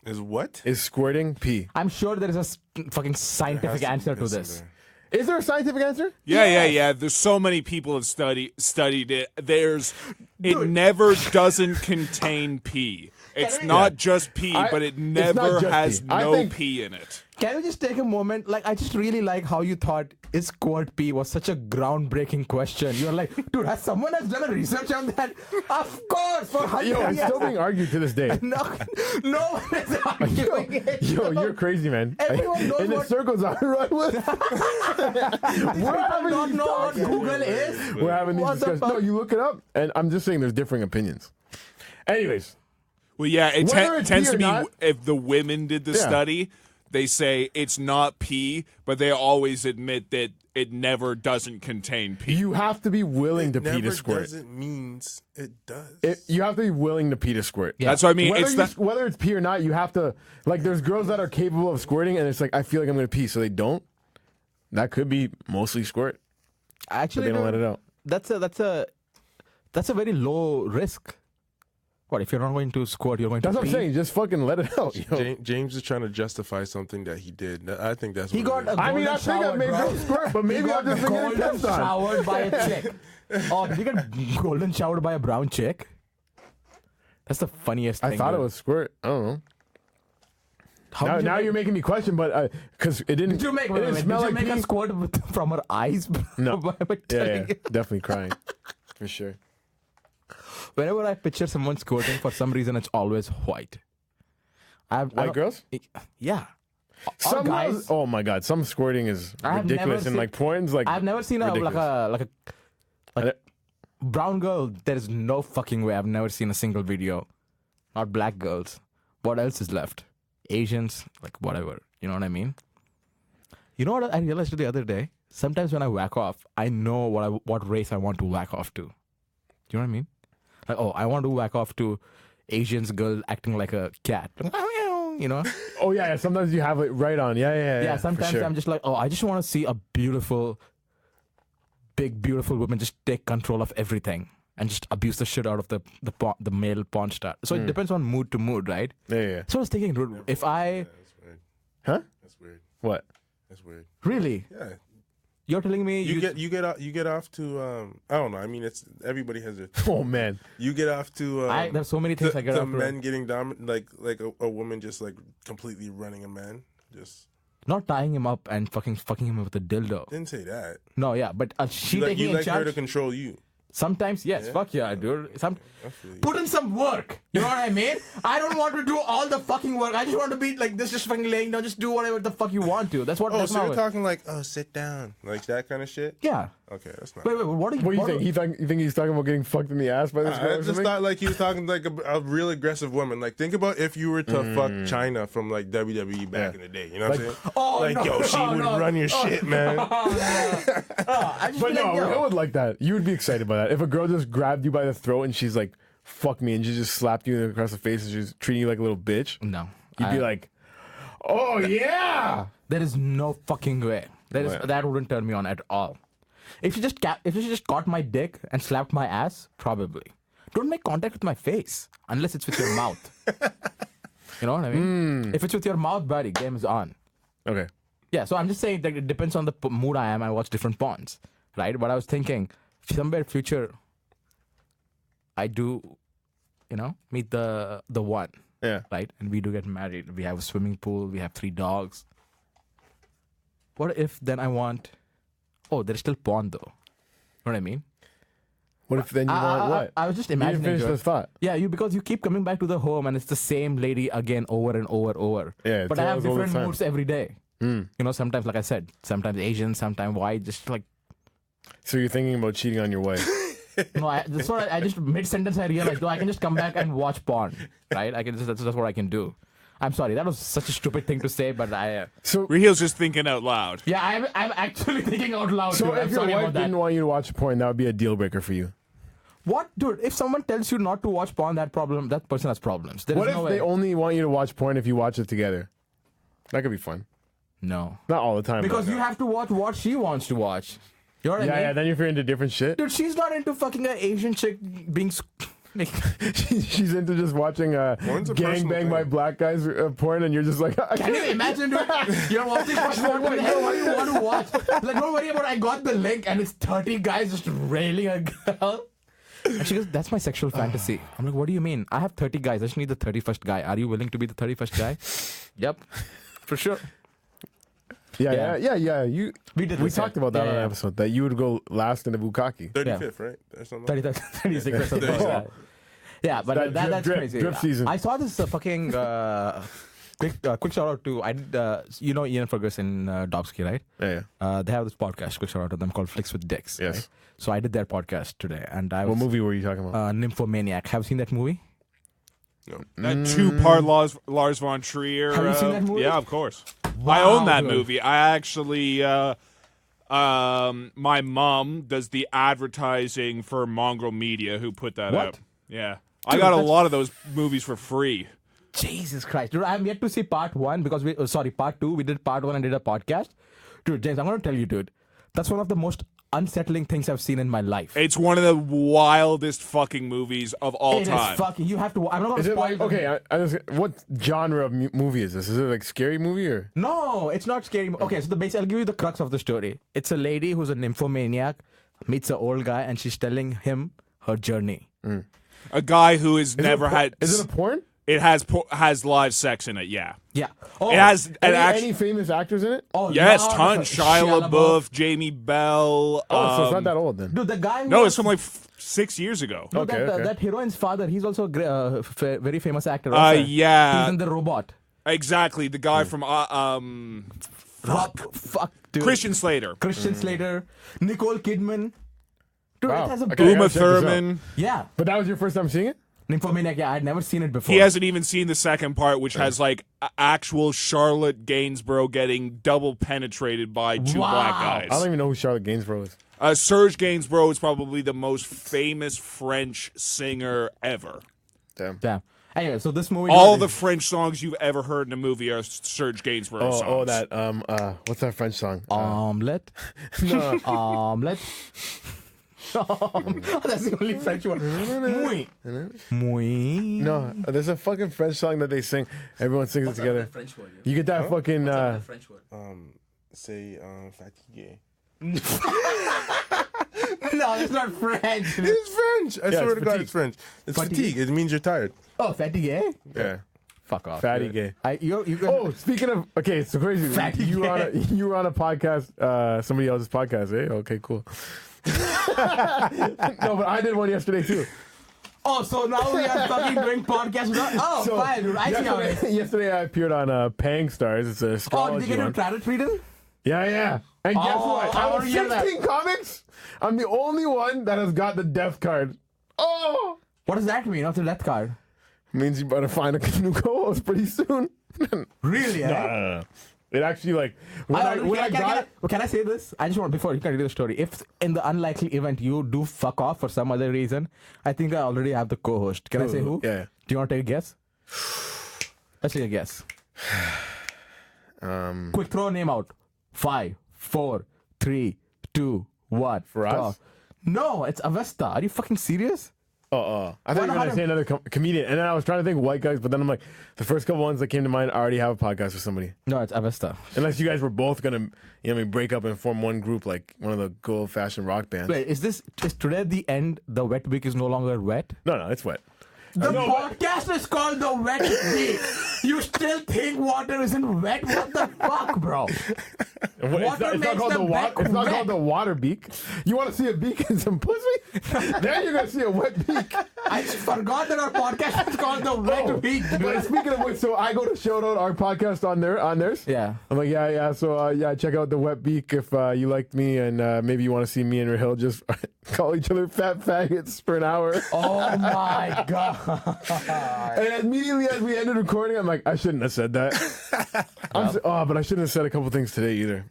Speaker 5: Is what?
Speaker 2: Is squirting pee?
Speaker 3: I'm sure there is a fucking scientific answer to this.
Speaker 2: Is there a scientific answer?
Speaker 4: Yeah. There's so many people have studied it. It never doesn't contain pee. It's not just pee, but it never
Speaker 2: just
Speaker 4: has
Speaker 2: pee. I
Speaker 4: no
Speaker 2: think-
Speaker 4: pee in it.
Speaker 3: Can we just take a moment? Like, I just really like how you thought is squirt pee was such a groundbreaking question. You're like, dude, has someone done a research on that? Of course, for 100
Speaker 2: Yo, it's
Speaker 3: years.
Speaker 2: still being argued to this day.
Speaker 3: No one is arguing it.
Speaker 2: Yo, you're crazy, man.
Speaker 3: Everyone knows
Speaker 2: in the
Speaker 3: what-
Speaker 2: circles I run with. We're having
Speaker 3: don't
Speaker 2: these
Speaker 3: know what
Speaker 2: talks.
Speaker 3: Google is.
Speaker 2: We're having these
Speaker 3: What the
Speaker 2: discussions.
Speaker 3: fuck?
Speaker 2: No, you look it up, and I'm just saying there's differing opinions. Anyways,
Speaker 4: Well, yeah, it
Speaker 2: Whether it's
Speaker 4: tends
Speaker 2: pee
Speaker 4: to
Speaker 2: or
Speaker 4: be
Speaker 2: not-
Speaker 4: if the women did the
Speaker 2: Yeah.
Speaker 4: study, they say it's not pee, but they always admit that it never doesn't contain pee.
Speaker 2: You have to be willing to pee to squirt.
Speaker 5: Doesn't means it does.
Speaker 2: You have to be willing to pee to squirt.
Speaker 3: Yeah.
Speaker 4: That's what I mean.
Speaker 2: Whether it's pee or not, you have to, like, there's girls that are capable of squirting, and it's like, I feel like I'm going to pee, so they don't. That could be mostly squirt,
Speaker 3: Actually,
Speaker 2: but they don't let it out.
Speaker 3: That's a very low risk. What if you're not going to squirt? You're going to
Speaker 2: That's what
Speaker 3: pee?
Speaker 2: I'm saying. Just fucking let it out. Yo.
Speaker 5: James is trying to justify something that he did. I think that's what
Speaker 3: He got
Speaker 5: it is.
Speaker 3: a
Speaker 2: I mean,
Speaker 3: golden
Speaker 2: I think I
Speaker 3: shower,
Speaker 2: made
Speaker 3: bro.
Speaker 2: girls squirt, but maybe I'm just thinking
Speaker 3: golden
Speaker 2: it on.
Speaker 3: showered by a chick. Oh, did you get golden showered by a brown chick? That's the funniest thing.
Speaker 2: I thought it
Speaker 3: dude.
Speaker 2: was squirt. I don't know.
Speaker 3: How
Speaker 2: Now,
Speaker 3: did you
Speaker 2: now
Speaker 3: make-
Speaker 2: you're making me question, but because it didn't.
Speaker 3: Did you make,
Speaker 2: it
Speaker 3: wait,
Speaker 2: didn't
Speaker 3: wait,
Speaker 2: smell
Speaker 3: did you
Speaker 2: like
Speaker 3: make
Speaker 2: pee.
Speaker 3: a squirt from her eyes?
Speaker 2: No.
Speaker 3: By
Speaker 2: Yeah,
Speaker 3: telling
Speaker 2: yeah,
Speaker 3: you?
Speaker 2: definitely crying for sure.
Speaker 3: Whenever I picture someone squirting, for some reason, it's always white. I
Speaker 2: White
Speaker 3: don't-
Speaker 2: girls?
Speaker 3: Yeah. All
Speaker 2: Some
Speaker 3: guys.
Speaker 2: girls, oh my god, some squirting is
Speaker 3: I've
Speaker 2: ridiculous,
Speaker 3: never
Speaker 2: and
Speaker 3: seen-
Speaker 2: like porn's like.
Speaker 3: I've never seen a
Speaker 2: ridiculous.
Speaker 3: brown girl. There is no fucking way. I've never seen a single video. Not black girls. What else is left? Asians, like whatever. You know what I mean? You know what I realized the other day? Sometimes when I whack off, I know what race I want to whack off to. Do you know what I mean? Like, oh, I want to whack off to Asians girl acting like a cat. You know?
Speaker 2: Oh yeah, sometimes you have it right on. Yeah.
Speaker 3: Yeah,
Speaker 2: for
Speaker 3: sometimes
Speaker 2: sure.
Speaker 3: I'm just like, oh, I just want to see a beautiful, big, beautiful woman just take control of everything and just abuse the shit out of the male porn star. So it depends on mood to mood, right?
Speaker 2: Yeah.
Speaker 3: So I was thinking, dude, if I
Speaker 5: That's weird.
Speaker 2: Huh?
Speaker 5: That's weird.
Speaker 2: What?
Speaker 5: That's weird.
Speaker 3: really,
Speaker 5: Yeah.
Speaker 3: you're telling me
Speaker 5: You get off to I don't know. I mean, it's everybody has a.
Speaker 2: Oh man.
Speaker 5: You get off to
Speaker 3: there's so many things I get
Speaker 5: to
Speaker 3: off to.
Speaker 5: men getting like a woman just like completely running a man. Just
Speaker 3: Not tying him up and fucking him with a dildo.
Speaker 5: didn't say that.
Speaker 3: No, yeah, but she
Speaker 5: You
Speaker 3: taking in
Speaker 5: like her to
Speaker 3: charge.
Speaker 5: control you.
Speaker 3: Sometimes, yes, fuck yeah, dude.
Speaker 5: I feel you.
Speaker 3: Put in some work. You know what I mean? I don't want to do all the fucking work. I just want to be like this, just fucking laying down. Just do whatever the fuck you want to. That's what.
Speaker 5: Oh,
Speaker 3: that's
Speaker 5: so
Speaker 3: my
Speaker 5: you're
Speaker 3: way.
Speaker 5: talking like, oh, sit down, like that kind of shit.
Speaker 3: Yeah.
Speaker 5: Okay, that's not.
Speaker 3: Wait, what do you?
Speaker 2: What do you think? You think he's talking about getting fucked in the ass by this girl?
Speaker 5: I
Speaker 2: or
Speaker 5: just
Speaker 2: something?
Speaker 5: thought like he was talking like a real aggressive woman. Like think about if you were to fuck China from like WWE back in the day. You know what I'm saying?
Speaker 3: Oh,
Speaker 5: like
Speaker 3: no,
Speaker 5: yo, she
Speaker 3: no,
Speaker 5: would
Speaker 3: no.
Speaker 5: run your shit, man.
Speaker 3: I just
Speaker 2: But
Speaker 3: feel
Speaker 2: no,
Speaker 3: like, yo,
Speaker 2: I would like that. You would be excited by that. If a girl just grabbed you by the throat and she's like, "Fuck me," and she just slapped you across the face and she's treating you like a little bitch,
Speaker 3: no.
Speaker 2: you'd be like, "Oh yeah."
Speaker 3: There is no fucking way. That wouldn't turn me on at all. If you just caught my dick and slapped my ass, probably. Don't make contact with my face unless it's with your mouth. You know what I mean? If it's with your mouth, buddy, game is on.
Speaker 2: Okay.
Speaker 3: Yeah, so I'm just saying that it depends on the mood I am. I watch different porns, right? But I was thinking, somewhere future, I do, meet the one,
Speaker 2: Yeah.
Speaker 3: right? And we do get married. We have a swimming pool. We have 3 dogs. What if then I want? Oh, there's still porn though. You know what I mean?
Speaker 2: What if then you want what?
Speaker 3: I was just
Speaker 2: You didn't
Speaker 3: imagining.
Speaker 2: finish
Speaker 3: Joe.
Speaker 2: this thought.
Speaker 3: Yeah, because you keep coming back to the home and it's the same lady again over and over.
Speaker 2: Yeah,
Speaker 3: But I have
Speaker 2: tales all the
Speaker 3: different
Speaker 2: time.
Speaker 3: moods every day. Sometimes, like I said, sometimes Asian, sometimes white, just like.
Speaker 2: So you're thinking about cheating on your wife?
Speaker 3: No, that's what I just mid-sentence I realized, I can just come back and watch porn, right? That's what I can do. I'm sorry, that was such a stupid thing to say, but
Speaker 2: So
Speaker 4: Rahil's just thinking out loud.
Speaker 3: yeah, I'm actually thinking out loud.
Speaker 2: So
Speaker 3: dude. I'm
Speaker 2: if your
Speaker 3: sorry
Speaker 2: wife
Speaker 3: about that.
Speaker 2: didn't want you to watch porn, that would be a deal breaker for you.
Speaker 3: What, dude? If someone tells you not to watch porn, that person has problems. There
Speaker 2: What
Speaker 3: is
Speaker 2: if
Speaker 3: no way.
Speaker 2: they only want you to watch porn if you watch it together? That could be fun.
Speaker 3: No,
Speaker 2: Not all the time.
Speaker 3: because
Speaker 2: but-
Speaker 3: you have to watch what she wants to watch. You know what I mean?
Speaker 2: Yeah, then if you're into different shit,
Speaker 3: Dude, she's not into fucking an Asian chick being. Like,
Speaker 2: she's into just watching
Speaker 5: Porn's a personal
Speaker 2: gangbang
Speaker 5: thing.
Speaker 2: by black guys porn, and you're just like, I
Speaker 3: can you
Speaker 2: can't.
Speaker 3: imagine, dude? You're watching. What the hell? What do you want to watch? Like, don't worry about it. I got the link, and it's 30 guys just railing a girl. And she goes, "That's my sexual fantasy." I'm like, "What do you mean? I have 30 guys. I just need the 31st guy. Are you willing to be the 31st guy?" Yep, for sure.
Speaker 2: Yeah.
Speaker 3: We did
Speaker 2: We
Speaker 3: this, yeah.
Speaker 2: talked about that
Speaker 3: Yeah,
Speaker 2: on an
Speaker 3: yeah.
Speaker 2: episode that you would go last in the bukkake.
Speaker 5: 35th, right? Or something.
Speaker 3: 36 or something like that. Yeah, but
Speaker 2: That
Speaker 3: that's
Speaker 2: drip
Speaker 3: crazy.
Speaker 2: season.
Speaker 3: I saw this fucking quick shout out to Ian Ferguson, Dobsky, right?
Speaker 2: Yeah.
Speaker 3: They have this podcast. Quick shout out to them called Flicks with Dicks.
Speaker 2: Yes.
Speaker 3: Right? So I did their podcast today, and I
Speaker 2: What
Speaker 3: was
Speaker 2: movie were you talking about?
Speaker 3: Nymphomaniac. Have you seen that movie?
Speaker 4: That 2-part Lars von Trier.
Speaker 2: Have you seen that movie?
Speaker 4: Yeah, of course.
Speaker 2: Wow,
Speaker 4: I own that
Speaker 2: dude.
Speaker 4: movie. I actually, my mom does the advertising for Mongrel Media, who put that
Speaker 2: What?
Speaker 4: out. Yeah, I got a lot of those movies for free.
Speaker 3: Jesus Christ. Dude, I have yet to see part 1 because part 2. We did part 1 and did a podcast. Dude, James, I'm going to tell you, dude. That's one of the most unsettling things I've seen in my life.
Speaker 4: It's one of the wildest fucking movies of all
Speaker 3: It
Speaker 4: time.
Speaker 3: is fucking. You have to. I'm not going
Speaker 2: Is
Speaker 3: to
Speaker 2: it
Speaker 3: spoil
Speaker 2: like,
Speaker 3: them.
Speaker 2: okay, what genre of movie is this? Is it like scary movie or?
Speaker 3: No, it's not scary. Okay, so I'll give you the crux of the story. It's a lady who's a nymphomaniac, meets an old guy, and she's telling him her journey.
Speaker 4: A guy who has never had.
Speaker 2: Is it a porn?
Speaker 4: It has live sex in it. Yeah.
Speaker 3: Yeah. Oh,
Speaker 4: It has an
Speaker 2: Any famous actors in it?
Speaker 3: Oh,
Speaker 4: Yes,
Speaker 3: lot of
Speaker 4: tons. Shia LaBeouf, Jamie Bell.
Speaker 2: Oh, so it's not that old then.
Speaker 3: Dude, the guy. Who
Speaker 4: No,
Speaker 3: was-
Speaker 4: it's from like 6 years ago.
Speaker 3: No,
Speaker 2: Okay, okay.
Speaker 3: that heroine's father. He's also a very famous actor. Also.
Speaker 4: Yeah.
Speaker 3: He's in The Robot.
Speaker 4: Exactly. The guy from
Speaker 3: Fuck, dude.
Speaker 4: Christian Slater.
Speaker 3: Christian Slater, Nicole Kidman. Dude,
Speaker 2: Wow.
Speaker 3: it has a
Speaker 2: Okay, I
Speaker 4: Uma
Speaker 2: gotta check this out.
Speaker 4: Thurman.
Speaker 3: yeah.
Speaker 2: But that was your first time seeing it?
Speaker 3: Nymphomaniac. Yeah, I'd never seen it before.
Speaker 4: He hasn't even seen the second part, which has like actual Charlotte Gainsborough getting double penetrated by two
Speaker 3: Wow.
Speaker 4: black
Speaker 2: I don't
Speaker 4: guys.
Speaker 2: even know who Charlotte Gainsborough is.
Speaker 4: Serge Gainsborough is probably the most famous French singer ever.
Speaker 2: Damn.
Speaker 3: Damn. Anyway, so this movie.
Speaker 4: All the French songs you've ever heard in a movie are Serge Gainsborough songs.
Speaker 2: Oh, that what's that French song?
Speaker 3: Omelette.
Speaker 2: No.
Speaker 3: Omelette. That's the only French one. Muy. Muy.
Speaker 2: No, there's a fucking French song that they sing. Everyone sings it together.
Speaker 3: French word.
Speaker 2: You get that fucking
Speaker 3: French word.
Speaker 5: Say fatigué.
Speaker 3: No, it's not French.
Speaker 5: It's French. I swear
Speaker 2: it's
Speaker 5: to God,
Speaker 2: fatigue.
Speaker 5: it's French. It's
Speaker 3: Fatigue.
Speaker 5: fatigue. It means you're tired.
Speaker 3: Oh, fatigué?
Speaker 2: yeah,
Speaker 3: Fuck off.
Speaker 2: fatty
Speaker 3: dude.
Speaker 2: gay.
Speaker 3: You
Speaker 2: Oh, speaking of, okay, it's so crazy.
Speaker 3: Fatty
Speaker 2: You were
Speaker 3: gay.
Speaker 2: you were on a podcast, somebody else's podcast, eh? Okay, cool. No, but I did one yesterday too.
Speaker 3: Oh, so now we are fucking doing podcasts. Oh,
Speaker 2: So,
Speaker 3: fine, dude. I see how it is.
Speaker 2: yesterday I appeared on Pang Stars. It's a
Speaker 3: Oh, did
Speaker 2: astrology
Speaker 3: you get your
Speaker 2: one.
Speaker 3: tarot reading?
Speaker 2: Yeah. And guess
Speaker 3: Oh,
Speaker 2: what?
Speaker 3: I
Speaker 2: Out
Speaker 3: wanna
Speaker 2: of
Speaker 3: hear that.
Speaker 2: 16 comics, I'm the only one that has got the death card. Oh!
Speaker 3: What does that mean? What's the death card?
Speaker 2: Means you better find a new co-host pretty soon.
Speaker 3: Really? Eh?
Speaker 2: No. It actually, like, when I got it,
Speaker 3: Can I say this? I just want, before you can read the story, if in the unlikely event you do fuck off for some other reason, I think I already have the co-host. Can I say who?
Speaker 2: Yeah.
Speaker 3: Do you want to take a guess? Let's take a guess. Quick, throw a name out. 5, 4, 3, 2, 1.
Speaker 2: For us?
Speaker 3: No, it's Avesta. Are you fucking serious?
Speaker 2: I thought you were
Speaker 3: not
Speaker 2: going to
Speaker 3: him?
Speaker 2: say another comedian. And then I was trying to think white guys, but then I'm like, the first couple ones that came to mind, I already have a podcast with somebody.
Speaker 3: No, it's Avesta.
Speaker 2: Unless you guys were both going to, you know what I mean, break up and form one group like one of the good old-fashioned rock bands.
Speaker 3: Wait, is today the end? The Wet Beak is no longer wet?
Speaker 2: No, it's wet.
Speaker 3: The podcast is called The Wet Beak. You still think water isn't wet? What the fuck, bro? Water makes the beak
Speaker 2: It's not
Speaker 3: wet.
Speaker 2: called the water beak. You want to see a beak and some pussy? Then you're gonna see a wet beak.
Speaker 3: I just forgot that our podcast is called The Wet Beak.
Speaker 2: But speaking of which, so I go to shout out our podcast on theirs.
Speaker 3: Yeah.
Speaker 2: I'm like, yeah. So check out the Wet Beak if you liked me and maybe you want to see me and Rahil just call each other fat faggots for an hour.
Speaker 3: Oh my god.
Speaker 2: And immediately as we ended recording, I'm like, I shouldn't have said that. But I shouldn't have said a couple things today either.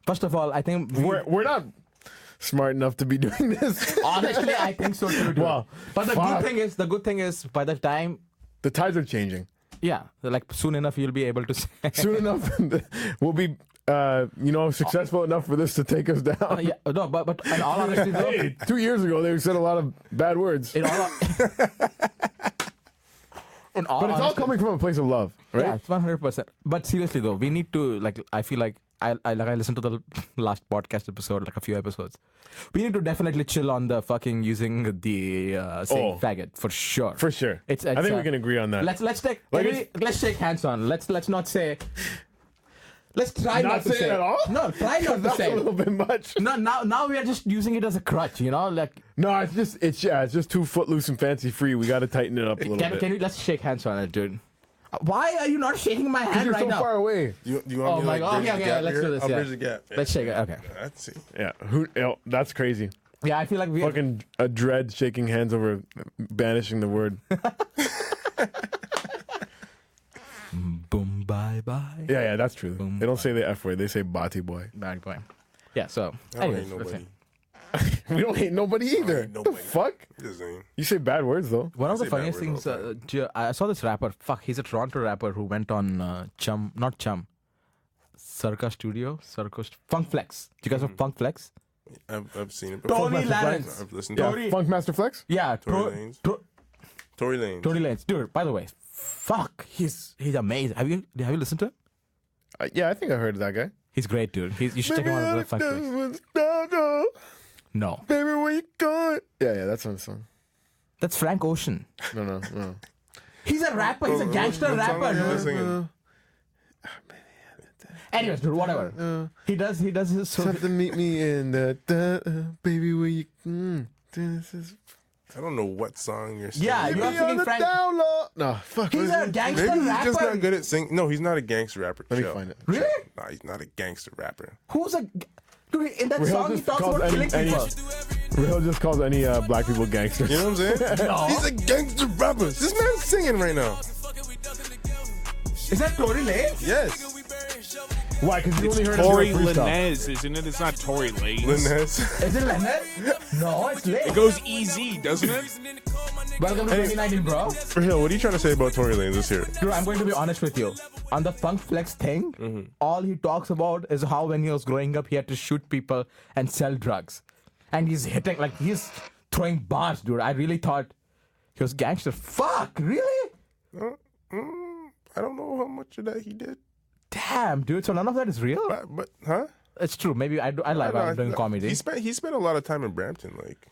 Speaker 3: First of all, I think
Speaker 2: We're not smart enough to be doing this.
Speaker 3: honestly, I think so too. Dude.
Speaker 2: Well,
Speaker 3: but the
Speaker 2: fuck.
Speaker 3: good thing is, by the time,
Speaker 2: The tides are changing.
Speaker 3: yeah, like soon enough, you'll be able to say.
Speaker 2: Soon enough, we'll be, successful enough for this to take us down.
Speaker 3: Yeah, no, but in all honesty, though,
Speaker 2: Hey, 2 years ago, they said a lot of bad words.
Speaker 3: in all
Speaker 2: But it's all
Speaker 3: honesty-
Speaker 2: coming from a place of love, right?
Speaker 3: Yeah, it's 100%. But seriously though, we need to I feel like I listened to the last podcast episode, like a few episodes. We need to definitely chill on the fucking using the saying faggot for sure.
Speaker 2: For sure.
Speaker 3: It's
Speaker 2: I think we can agree on that.
Speaker 3: Let's shake hands on. Let's not say. Let's try
Speaker 2: Not
Speaker 3: not to
Speaker 2: say
Speaker 3: say
Speaker 2: it at all?
Speaker 3: No, try not to
Speaker 2: That's
Speaker 3: say
Speaker 2: a little
Speaker 3: it.
Speaker 2: bit much.
Speaker 3: No, now we are just using it as a crutch, like.
Speaker 2: No, it's just too footloose and fancy free. We got to tighten it up a little bit.
Speaker 3: Can we let's shake hands on it, dude? Why are you not shaking my hand
Speaker 2: You're
Speaker 3: right
Speaker 2: so
Speaker 3: now?
Speaker 2: far away.
Speaker 5: You
Speaker 3: Oh
Speaker 5: want me to
Speaker 3: my
Speaker 5: like
Speaker 3: God.
Speaker 5: bridge the
Speaker 3: Okay,
Speaker 5: gap
Speaker 3: let's
Speaker 5: here?
Speaker 3: do this,
Speaker 5: I'll
Speaker 3: yeah.
Speaker 5: bridge the gap.
Speaker 3: Let's shake it. Okay.
Speaker 5: Let's see.
Speaker 2: Yeah, that's crazy.
Speaker 3: Yeah, I feel like we.
Speaker 2: Fucking a dread shaking hands over banishing the word.
Speaker 3: Boom, bye, bye.
Speaker 2: Yeah, that's true.
Speaker 3: Boom,
Speaker 2: They don't say the F word. They say Bati boy.
Speaker 3: Bad boy. Yeah, so.
Speaker 5: I don't
Speaker 3: anyways,
Speaker 5: hate
Speaker 3: that's
Speaker 5: nobody.
Speaker 3: it.
Speaker 2: We don't hate nobody either.
Speaker 5: hate
Speaker 2: What
Speaker 5: nobody.
Speaker 2: the fuck?
Speaker 5: Just saying.
Speaker 2: You say bad words though.
Speaker 3: One of the
Speaker 5: say bad
Speaker 3: funniest
Speaker 5: words
Speaker 3: things,
Speaker 5: all the
Speaker 3: I saw this rapper. Fuck, he's a Toronto rapper who went on not Chum, Funk Flex. Do you guys have Funk Flex?
Speaker 5: I've seen it before.
Speaker 3: Tony
Speaker 2: Master Flex.
Speaker 3: Lawrence.
Speaker 5: I've listened to
Speaker 3: Tory-
Speaker 5: it.
Speaker 2: Funk Master Flex.
Speaker 3: Yeah,
Speaker 5: Tory Lanez. Tory Lanez.
Speaker 3: Tory Lanez. Dude, by the way, fuck, he's amazing. Have you listened to him?
Speaker 2: Yeah, I think I heard of that guy.
Speaker 3: He's great, dude. You should check him out on the Funk Flex. No,
Speaker 2: Baby, where you going? Yeah, that's on the song.
Speaker 3: that's Frank Ocean.
Speaker 2: No.
Speaker 3: He's a rapper. He's a gangster
Speaker 5: What song
Speaker 3: rapper,
Speaker 5: are you
Speaker 3: dude.
Speaker 5: singing?
Speaker 3: Anyways, dude, whatever. He does his so
Speaker 2: Something meet me in the baby, where you? This is.
Speaker 5: I don't know what song you're singing.
Speaker 3: Yeah, you're
Speaker 2: Me on
Speaker 3: singing
Speaker 2: the
Speaker 3: Frank.
Speaker 2: down low. No, fuck.
Speaker 3: He's
Speaker 2: what is
Speaker 3: a
Speaker 2: it?
Speaker 3: gangster
Speaker 5: Maybe he's
Speaker 3: rapper.
Speaker 5: just not good at singing. No, he's not a gangster rapper.
Speaker 2: Let me
Speaker 5: Chill.
Speaker 2: find it.
Speaker 3: Really?
Speaker 5: Nah, he's not a gangster rapper.
Speaker 3: Who's a dude? In that
Speaker 2: Rahil
Speaker 3: song, he
Speaker 2: just
Speaker 3: talks
Speaker 2: calls
Speaker 3: about killing
Speaker 2: any-
Speaker 3: people.
Speaker 2: Rahil just calls any black people gangsters.
Speaker 5: You know what I'm saying?
Speaker 3: No.
Speaker 5: He's a gangster rapper. This man's singing right now.
Speaker 3: Is that Tory Lanez?
Speaker 5: Yes.
Speaker 2: Why? Because you
Speaker 4: It's
Speaker 2: only heard
Speaker 4: Tory
Speaker 2: of freestyle.
Speaker 4: Lanez, isn't it? It's not Tory Lanez.
Speaker 5: Linez.
Speaker 3: Is it Leonard? No, it's Lanez.
Speaker 4: It goes easy, doesn't it?
Speaker 3: Welcome to 2019, bro.
Speaker 5: Rahil, what are you trying to say about Tory Lanez this year?
Speaker 3: Dude, I'm going to be honest with you. On the Funk Flex thing, all he talks about is how when he was growing up, he had to shoot people and sell drugs. And he's hitting, like, he's throwing bars, dude. I really thought he was gangster. Fuck, really?
Speaker 5: I don't know how much of that he did.
Speaker 3: Damn, dude. So none of that is real?
Speaker 5: But huh?
Speaker 3: It's true. Maybe I lie about doing comedy.
Speaker 5: He spent a lot of time in Brampton. Like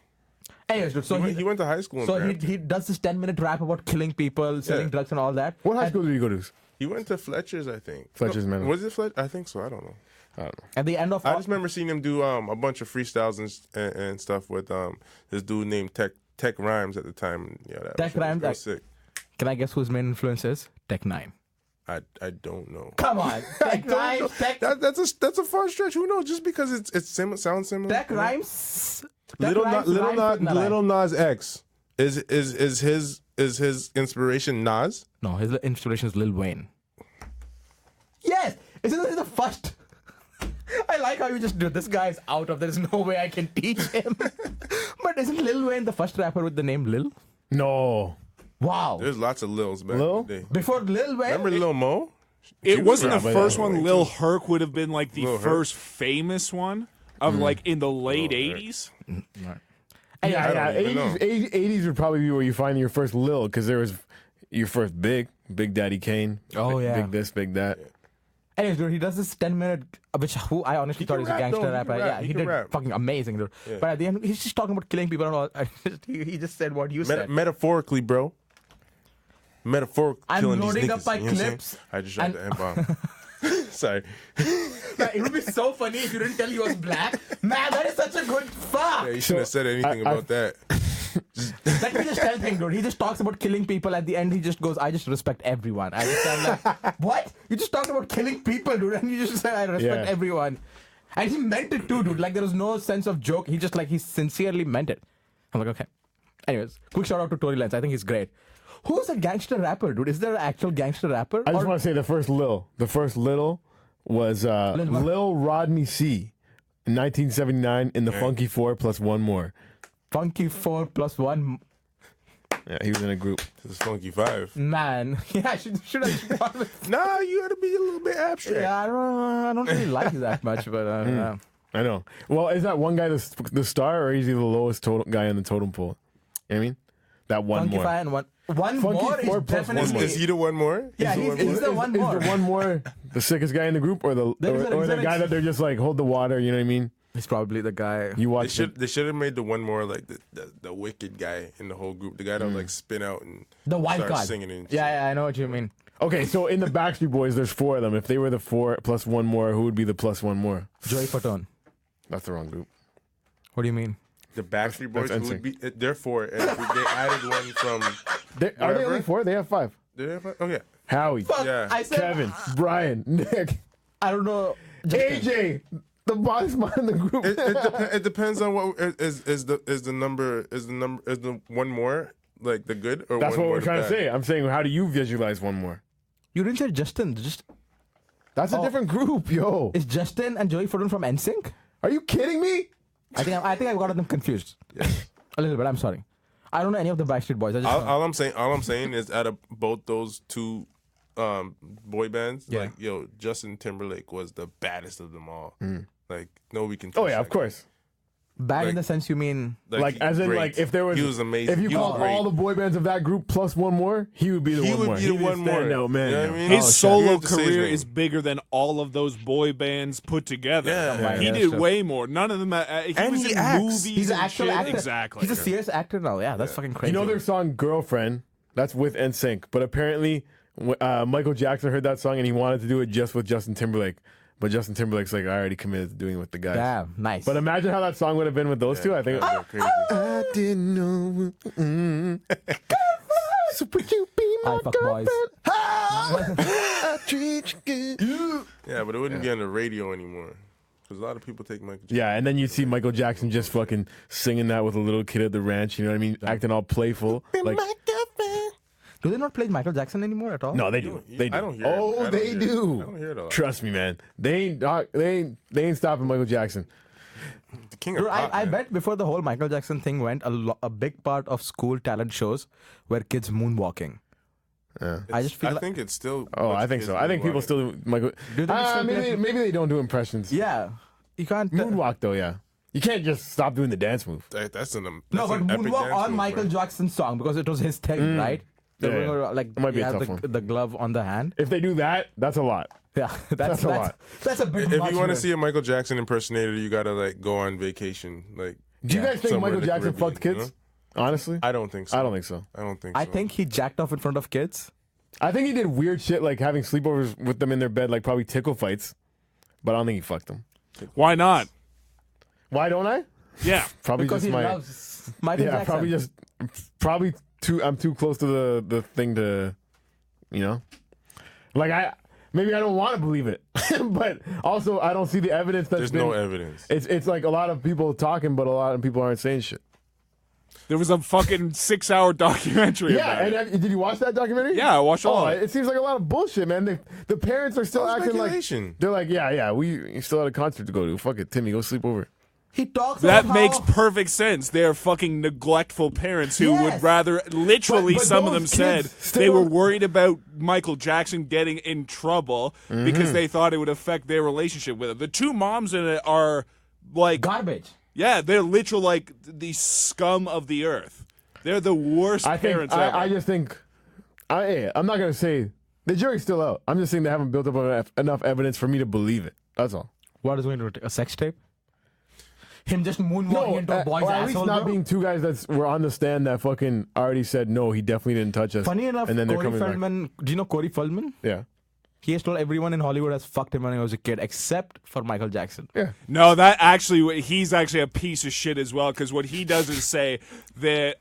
Speaker 3: Anyways, dude, so
Speaker 5: he went to high school in
Speaker 3: so
Speaker 5: Brampton.
Speaker 3: he does this 10-minute rap about killing people, selling
Speaker 5: Yeah.
Speaker 3: drugs and all that.
Speaker 2: What high school did you go to?
Speaker 5: He went to Fletcher's, I think.
Speaker 2: Fletcher's, man.
Speaker 5: Was it Fletcher? I think so. I don't know.
Speaker 3: At the end of
Speaker 5: I just remember seeing him do a bunch of freestyles and stuff with this dude named Tech Rhymes at the time. Yeah, that
Speaker 3: Tech
Speaker 5: was
Speaker 3: Rhymes,
Speaker 5: real sick.
Speaker 3: Can I guess whose main influence is? Tech 9.
Speaker 5: I don't know.
Speaker 3: Come on. Tech Rhymes.
Speaker 5: That's a far stretch. Who knows? Just because it sounds similar.
Speaker 3: Tech Rhymes.
Speaker 5: Little Nas X is his inspiration Nas?
Speaker 3: No, his inspiration is Lil Wayne. Yes! Isn't this the first? I like how you just do this guy's out of there's no way I can teach him. But isn't Lil Wayne the first rapper with the name Lil?
Speaker 2: No.
Speaker 3: Wow.
Speaker 5: There's lots of Lils back
Speaker 2: Lil?
Speaker 5: in the day.
Speaker 3: Before Lil Wayne?
Speaker 5: Remember Lil Mo?
Speaker 4: It wasn't
Speaker 2: Yeah,
Speaker 4: the
Speaker 2: but
Speaker 4: first
Speaker 2: yeah,
Speaker 4: one. Lil Herc would have been like the
Speaker 5: Lil Herc.
Speaker 4: first famous one of like in the late
Speaker 5: Herc.
Speaker 4: 80s.
Speaker 2: Yeah,
Speaker 5: don't even know.
Speaker 2: 80s would probably be where you find your first Lil, because there was your first Big Daddy Kane.
Speaker 3: Oh, yeah.
Speaker 2: Big this, big that.
Speaker 3: Anyways, dude, he does this 10-minute, who I honestly thought
Speaker 5: can
Speaker 3: was a
Speaker 5: rap,
Speaker 3: gangster
Speaker 5: though. He
Speaker 3: rapper.
Speaker 5: can rap.
Speaker 3: Yeah,
Speaker 5: He
Speaker 3: he
Speaker 5: can
Speaker 3: did
Speaker 5: rap.
Speaker 3: fucking amazing, dude.
Speaker 5: Yeah.
Speaker 3: But at the end, he's just talking about killing people and all. He just said what you said.
Speaker 5: Metaphorically, bro. Metaphorically
Speaker 3: I'm
Speaker 5: killing
Speaker 3: loading
Speaker 5: these
Speaker 3: up
Speaker 5: niggas,
Speaker 3: my
Speaker 5: you know what I'm saying?
Speaker 3: clips
Speaker 5: I just shot
Speaker 3: and-
Speaker 5: the M-bomb. Sorry.
Speaker 3: Man, it would be so funny if you didn't tell he was black. Man, that is such a good fuck.
Speaker 5: Yeah, you shouldn't have said anything about that.
Speaker 3: Let me just tell him, dude. He just talks about killing people. At the end, he just goes, I just respect everyone. I just am like, what? You just talked about killing people, dude. And you just said, I respect
Speaker 2: Yeah.
Speaker 3: everyone. And he meant it too, dude. Like, there was no sense of joke. He just, like, he sincerely meant it. I'm like, okay. Anyways, quick shout out to Tory Lanez. I think he's great. Who's a gangster rapper, dude? Is there an actual gangster rapper?
Speaker 2: I just
Speaker 3: Or-
Speaker 2: want to say the first Lil. The first Little was
Speaker 3: what?
Speaker 2: Lil Rodney C. in 1979 in the Funky Four plus one more.
Speaker 3: Funky 4+1.
Speaker 2: Yeah, he was in a group.
Speaker 5: This is Funky 5.
Speaker 3: Man. Yeah, should I?
Speaker 5: Nah, you gotta be a little bit abstract.
Speaker 3: Yeah, I don't really like that much, but
Speaker 2: I know. Well, is that one guy the star, or is he the lowest guy on the totem pole? You know what I mean? That one
Speaker 3: Funky
Speaker 2: more.
Speaker 3: Five and one
Speaker 2: Funky
Speaker 3: more
Speaker 2: Four
Speaker 3: is
Speaker 2: plus one
Speaker 3: definitely.
Speaker 2: more.
Speaker 5: Is he the one more?
Speaker 3: Yeah,
Speaker 5: He's
Speaker 3: he's the one more.
Speaker 2: Is the one more the sickest guy in the group, or the
Speaker 3: There is
Speaker 2: or the
Speaker 3: an
Speaker 2: guy
Speaker 3: ex-
Speaker 2: that they're just like hold the water? You know what I mean?
Speaker 3: He's probably the guy.
Speaker 2: You
Speaker 5: They
Speaker 2: watch
Speaker 5: should have made the one more like the wicked guy in the whole group. The guy that would like spin out and
Speaker 3: The wild
Speaker 5: start
Speaker 3: card.
Speaker 5: singing and
Speaker 3: Yeah, I know what you mean.
Speaker 2: Okay, so in the Backstreet Boys, there's four of them. If they were the four plus one more, who would be the plus one more?
Speaker 3: Joey Fatone.
Speaker 2: That's the wrong group.
Speaker 3: What do you mean?
Speaker 5: The Backstreet Boys
Speaker 2: That's
Speaker 5: would be therefore and if they added one from
Speaker 2: Are they
Speaker 5: Whatever.
Speaker 2: only four? They have five.
Speaker 5: did they have one? Oh yeah.
Speaker 2: Howie,
Speaker 3: Fuck,
Speaker 5: Yeah.
Speaker 3: I said
Speaker 2: Kevin, Brian, Nick,
Speaker 3: I don't know.
Speaker 2: AJ, the boss man in the group.
Speaker 5: It depends on what is the one more like the good, or
Speaker 2: That's
Speaker 5: one
Speaker 2: what
Speaker 5: more
Speaker 2: we're trying to
Speaker 5: bad?
Speaker 2: say. I'm saying, how do you visualize one more?
Speaker 3: You didn't say Justin. Just
Speaker 2: That's a different group, yo.
Speaker 3: is Justin and Joey Fordham from NSYNC?
Speaker 2: Are you kidding me?
Speaker 3: I think I've got them confused. A little bit. I'm sorry. I don't know any of the Backstreet Boys. I just
Speaker 5: All I'm saying is out of both those two boy bands,
Speaker 3: Yeah.
Speaker 5: like Justin Timberlake was the baddest of them all. Like nobody can.
Speaker 2: Oh
Speaker 5: touch
Speaker 2: yeah,
Speaker 5: that
Speaker 2: of course.
Speaker 3: bad in
Speaker 5: like-
Speaker 3: the sense you mean.
Speaker 2: Like
Speaker 5: he-
Speaker 2: as in
Speaker 5: great.
Speaker 2: like if there was
Speaker 5: he was amazing.
Speaker 2: If you
Speaker 5: He was
Speaker 2: call
Speaker 5: great.
Speaker 2: all the boy bands of that group plus one more, he would be the
Speaker 5: He
Speaker 2: one
Speaker 5: would
Speaker 2: more.
Speaker 5: be the one more.
Speaker 2: standout man.
Speaker 5: You know what I
Speaker 2: yo.
Speaker 5: mean?
Speaker 4: His
Speaker 5: Oh, shit. You
Speaker 4: solo
Speaker 5: have to say his
Speaker 4: career
Speaker 5: name.
Speaker 4: is bigger than all of those boy bands put together.
Speaker 5: Yeah.
Speaker 4: He
Speaker 3: Yeah,
Speaker 4: did
Speaker 3: sure.
Speaker 4: way more. None of them. He
Speaker 5: And
Speaker 4: was
Speaker 5: he
Speaker 4: in
Speaker 5: acts.
Speaker 4: movies.
Speaker 3: He's an
Speaker 4: and
Speaker 3: actual
Speaker 4: shit.
Speaker 3: actor.
Speaker 4: Exactly.
Speaker 3: He's a serious actor now. Yeah, that's fucking crazy.
Speaker 2: You know their song "Girlfriend"? That's with NSYNC, but apparently Michael Jackson heard that song and he wanted to do it just with Justin Timberlake. But Justin Timberlake's like, I already committed to doing it with the guys.
Speaker 3: Damn, nice.
Speaker 2: But imagine how that song would have been with those two. I think.
Speaker 5: They're crazy.
Speaker 2: I didn't know. So would you be my
Speaker 3: Hi, fuck boys.
Speaker 2: I treat you good.
Speaker 5: Yeah, but it wouldn't be on the radio anymore because a lot of people take Michael Jackson.
Speaker 2: Yeah, and then you see Michael Jackson just fucking singing that with a little kid at the ranch. You know what I mean? Acting all playful. Like,
Speaker 3: Do they not play Michael Jackson anymore at all?
Speaker 2: no, they do. They do.
Speaker 5: I don't hear it.
Speaker 2: Oh,
Speaker 5: I don't
Speaker 2: they
Speaker 5: hear it.
Speaker 2: do.
Speaker 5: I don't hear it a lot.
Speaker 2: Trust me, man. They ain't stopping Michael Jackson.
Speaker 5: The king of
Speaker 3: Dude,
Speaker 5: pop,
Speaker 3: I
Speaker 5: man.
Speaker 3: bet before the whole Michael Jackson thing went, a big part of school talent shows were kids moonwalking. I just feel
Speaker 5: I
Speaker 3: like,
Speaker 5: think it's still.
Speaker 2: Oh, I think so. I think people still do Michael.
Speaker 3: Do they still play-
Speaker 2: Maybe they don't do impressions.
Speaker 3: yeah, you can't.
Speaker 2: Moonwalk though, yeah. You can't just stop doing the dance move.
Speaker 5: That's an.
Speaker 3: no,
Speaker 5: That's
Speaker 3: but
Speaker 5: an epic
Speaker 3: moonwalk
Speaker 5: dance
Speaker 3: on
Speaker 5: move,
Speaker 3: Michael
Speaker 5: man.
Speaker 3: Jackson's song because it was his thing, right? They
Speaker 2: Yeah,
Speaker 3: were
Speaker 2: yeah.
Speaker 3: like,
Speaker 2: It might be
Speaker 3: he
Speaker 2: a
Speaker 3: had
Speaker 2: tough one.
Speaker 3: the glove on the hand.
Speaker 2: If they do that, that's a lot.
Speaker 3: Yeah,
Speaker 2: That's a lot.
Speaker 3: That's a bit
Speaker 5: If
Speaker 3: much,
Speaker 5: you want to
Speaker 3: man.
Speaker 5: see a Michael Jackson impersonator, you gotta like go on vacation. Like,
Speaker 2: Do you guys think
Speaker 5: somewhere
Speaker 2: Michael
Speaker 5: in the
Speaker 2: Jackson
Speaker 5: Caribbean,
Speaker 2: fucked kids?
Speaker 5: you know?
Speaker 2: Honestly,
Speaker 5: I don't think so.
Speaker 2: I don't think so.
Speaker 5: I don't think.
Speaker 3: I
Speaker 5: so.
Speaker 3: think he jacked off in front of kids.
Speaker 2: I think he did weird shit like having sleepovers with them in their bed, like probably tickle fights. But I don't think he fucked them.
Speaker 4: Why not?
Speaker 2: Why don't I?
Speaker 4: Yeah.
Speaker 2: Probably
Speaker 3: Because
Speaker 2: just
Speaker 3: he
Speaker 2: my
Speaker 3: loves Michael
Speaker 2: yeah.
Speaker 3: Jackson.
Speaker 2: Probably too. I'm too close to the thing to, you know, like maybe I don't want to believe it, but also I don't see the evidence.
Speaker 5: there's no evidence.
Speaker 2: It's like a lot of people talking, but a lot of people aren't saying shit.
Speaker 4: There was a fucking 6-hour documentary
Speaker 2: Yeah,
Speaker 4: about it.
Speaker 2: and did you watch that documentary?
Speaker 4: Yeah, I watched all
Speaker 2: Oh,
Speaker 4: of it.
Speaker 2: it seems like a lot of bullshit, man. The parents are still
Speaker 5: All
Speaker 2: acting like
Speaker 5: speculation.
Speaker 2: they're like, yeah, we still had a concert to go to. Fuck it, Timmy, go sleep over.
Speaker 3: He talks
Speaker 4: That
Speaker 3: about
Speaker 4: makes
Speaker 3: how-
Speaker 4: perfect sense. They're fucking neglectful parents who
Speaker 3: Yes.
Speaker 4: would rather, literally,
Speaker 2: But
Speaker 4: some of
Speaker 2: those
Speaker 4: them said
Speaker 2: kids still-
Speaker 4: they were worried about Michael Jackson getting in trouble
Speaker 2: Mm-hmm.
Speaker 4: because they thought it would affect their relationship with him. The two moms in it are like,
Speaker 3: garbage.
Speaker 4: yeah, they're literal like the scum of the earth. They're the worst
Speaker 2: I think
Speaker 4: parents ever.
Speaker 2: I just think I'm not gonna say the jury's still out. I'm just saying they haven't built up enough evidence for me to believe it. That's all.
Speaker 3: What is going to take a sex tape? Him just moonwalking into a boy's
Speaker 2: or at least
Speaker 3: asshole.
Speaker 2: not
Speaker 3: bro?
Speaker 2: being two guys that were on the stand that fucking already said no, he definitely didn't touch us.
Speaker 3: Funny enough,
Speaker 2: and then they're
Speaker 3: Corey
Speaker 2: coming back.
Speaker 3: Feldman. Do you know Corey Feldman?
Speaker 2: Yeah,
Speaker 3: He has told everyone in Hollywood has fucked him when he was a kid, except for Michael Jackson.
Speaker 2: yeah.
Speaker 4: No, he's actually a piece of shit as well, because what he does is say that,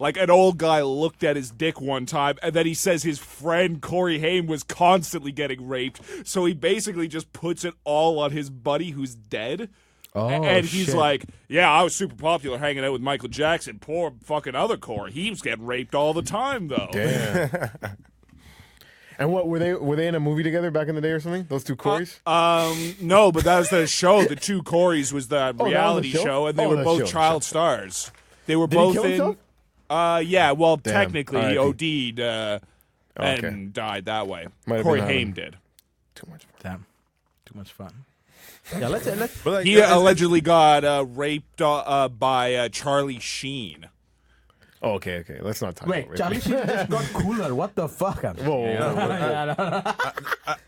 Speaker 4: like, an old guy looked at his dick one time, and then he says his friend Corey Haim was constantly getting raped, so he basically just puts it all on his buddy who's dead.
Speaker 3: Oh,
Speaker 4: And he's
Speaker 3: shit.
Speaker 4: like, yeah, I was super popular hanging out with Michael Jackson. Poor fucking other Corey. He was getting raped all the time, though.
Speaker 2: Damn. And what were they in a movie together back in the day or something? Those two Corys?
Speaker 4: No, but that was the show. The two Corys was the
Speaker 2: was the
Speaker 4: reality
Speaker 2: show?
Speaker 4: show, and they
Speaker 2: Oh,
Speaker 4: were
Speaker 2: the
Speaker 4: both
Speaker 2: show.
Speaker 4: child stars. They were
Speaker 2: Did he
Speaker 4: both
Speaker 2: kill
Speaker 4: in.
Speaker 2: himself?
Speaker 4: Yeah, well,
Speaker 2: Damn.
Speaker 4: technically, he
Speaker 2: R.I.P.
Speaker 4: OD'd
Speaker 2: Okay.
Speaker 4: and died that way.
Speaker 2: Might have
Speaker 4: Corey
Speaker 2: been
Speaker 4: Haim
Speaker 2: Harlem.
Speaker 4: did.
Speaker 2: Too much.
Speaker 3: Damn, too much fun. Yeah, let's
Speaker 5: But like,
Speaker 4: He allegedly got raped by Charlie Sheen.
Speaker 2: Oh, okay. Let's not talk
Speaker 3: wait.
Speaker 2: about
Speaker 3: Charlie
Speaker 2: rape.
Speaker 3: Sheen just got cooler. What the fuck?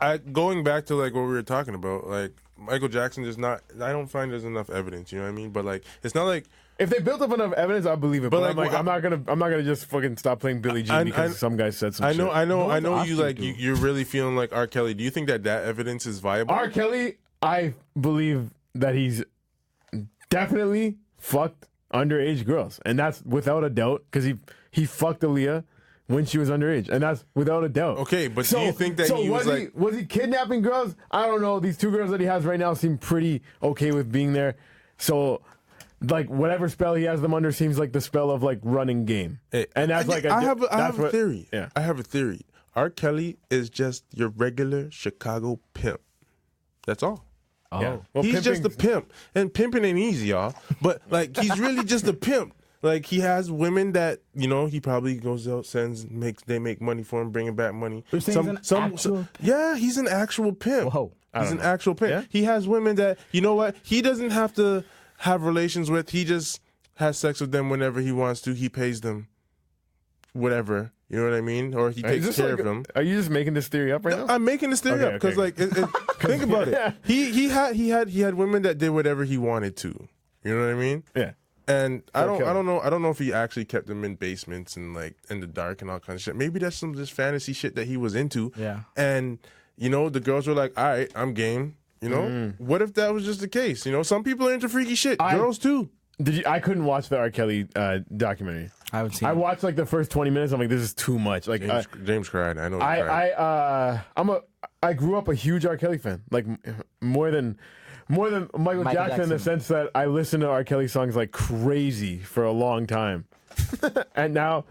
Speaker 5: I going back to like what we were talking about, like Michael Jackson is not. I don't find there's enough evidence. You know what I mean? But like, it's not like
Speaker 2: If they built up enough evidence, I believe it. But
Speaker 5: But,
Speaker 2: I'm
Speaker 5: like,
Speaker 2: like, I'm not gonna just fucking stop playing Billie Jean because some guy said some
Speaker 5: I
Speaker 2: shit.
Speaker 5: know
Speaker 3: No one's
Speaker 5: you
Speaker 3: asking
Speaker 5: like
Speaker 3: to.
Speaker 5: you're really feeling like R. Kelly. Do you think that evidence is viable?
Speaker 2: R. Kelly, I believe that he's definitely fucked underage girls, and that's without a doubt because he fucked Aaliyah when she was underage, and that's without a doubt.
Speaker 5: Okay, but do you think that he was like?
Speaker 2: was he kidnapping girls? I don't know. These two girls that he has right now seem pretty okay with being there. So like whatever spell he has them under seems like the spell of like running game. And that's like
Speaker 5: I have a theory.
Speaker 2: Yeah.
Speaker 5: I have a theory. R. Kelly is just your regular Chicago pimp. That's all.
Speaker 3: Oh.
Speaker 2: Yeah. Well,
Speaker 5: He's just a pimp, and pimping ain't easy, y'all. But like, he's really just a pimp. Like, he has women that he probably goes out, they make money for him, bringing back money.
Speaker 3: You're saying he's an actual-
Speaker 5: Yeah, he's an actual pimp.
Speaker 3: Whoa.
Speaker 5: He's an actual pimp.
Speaker 2: Yeah?
Speaker 5: He has women that he doesn't have to have relations with. He just has sex with them whenever he wants to. He pays them, whatever. You know what I mean? Or he takes care of them.
Speaker 2: Are you just making this theory up right now?
Speaker 5: I'm making this theory up because, think about it.
Speaker 2: Yeah.
Speaker 5: He had women that did whatever he wanted to. You know what I mean?
Speaker 2: Yeah.
Speaker 5: And I
Speaker 2: Okay.
Speaker 5: don't know if he actually kept them in basements and like in the dark and all kinds of shit. Maybe that's some of this fantasy shit that he was into.
Speaker 3: Yeah.
Speaker 5: And the girls were like, all right, I'm game. What if that was just the case? Some people are into freaky shit. Girls too.
Speaker 2: I couldn't watch the R. Kelly documentary.
Speaker 3: I haven't seen
Speaker 2: I
Speaker 3: it.
Speaker 2: watched like the first 20 minutes. I'm like, this is too much. Like,
Speaker 5: James cried. I know. He cried.
Speaker 2: I grew up a huge R. Kelly fan. Like more than Michael Jackson in the sense that I listened to R. Kelly songs like crazy for a long time, and now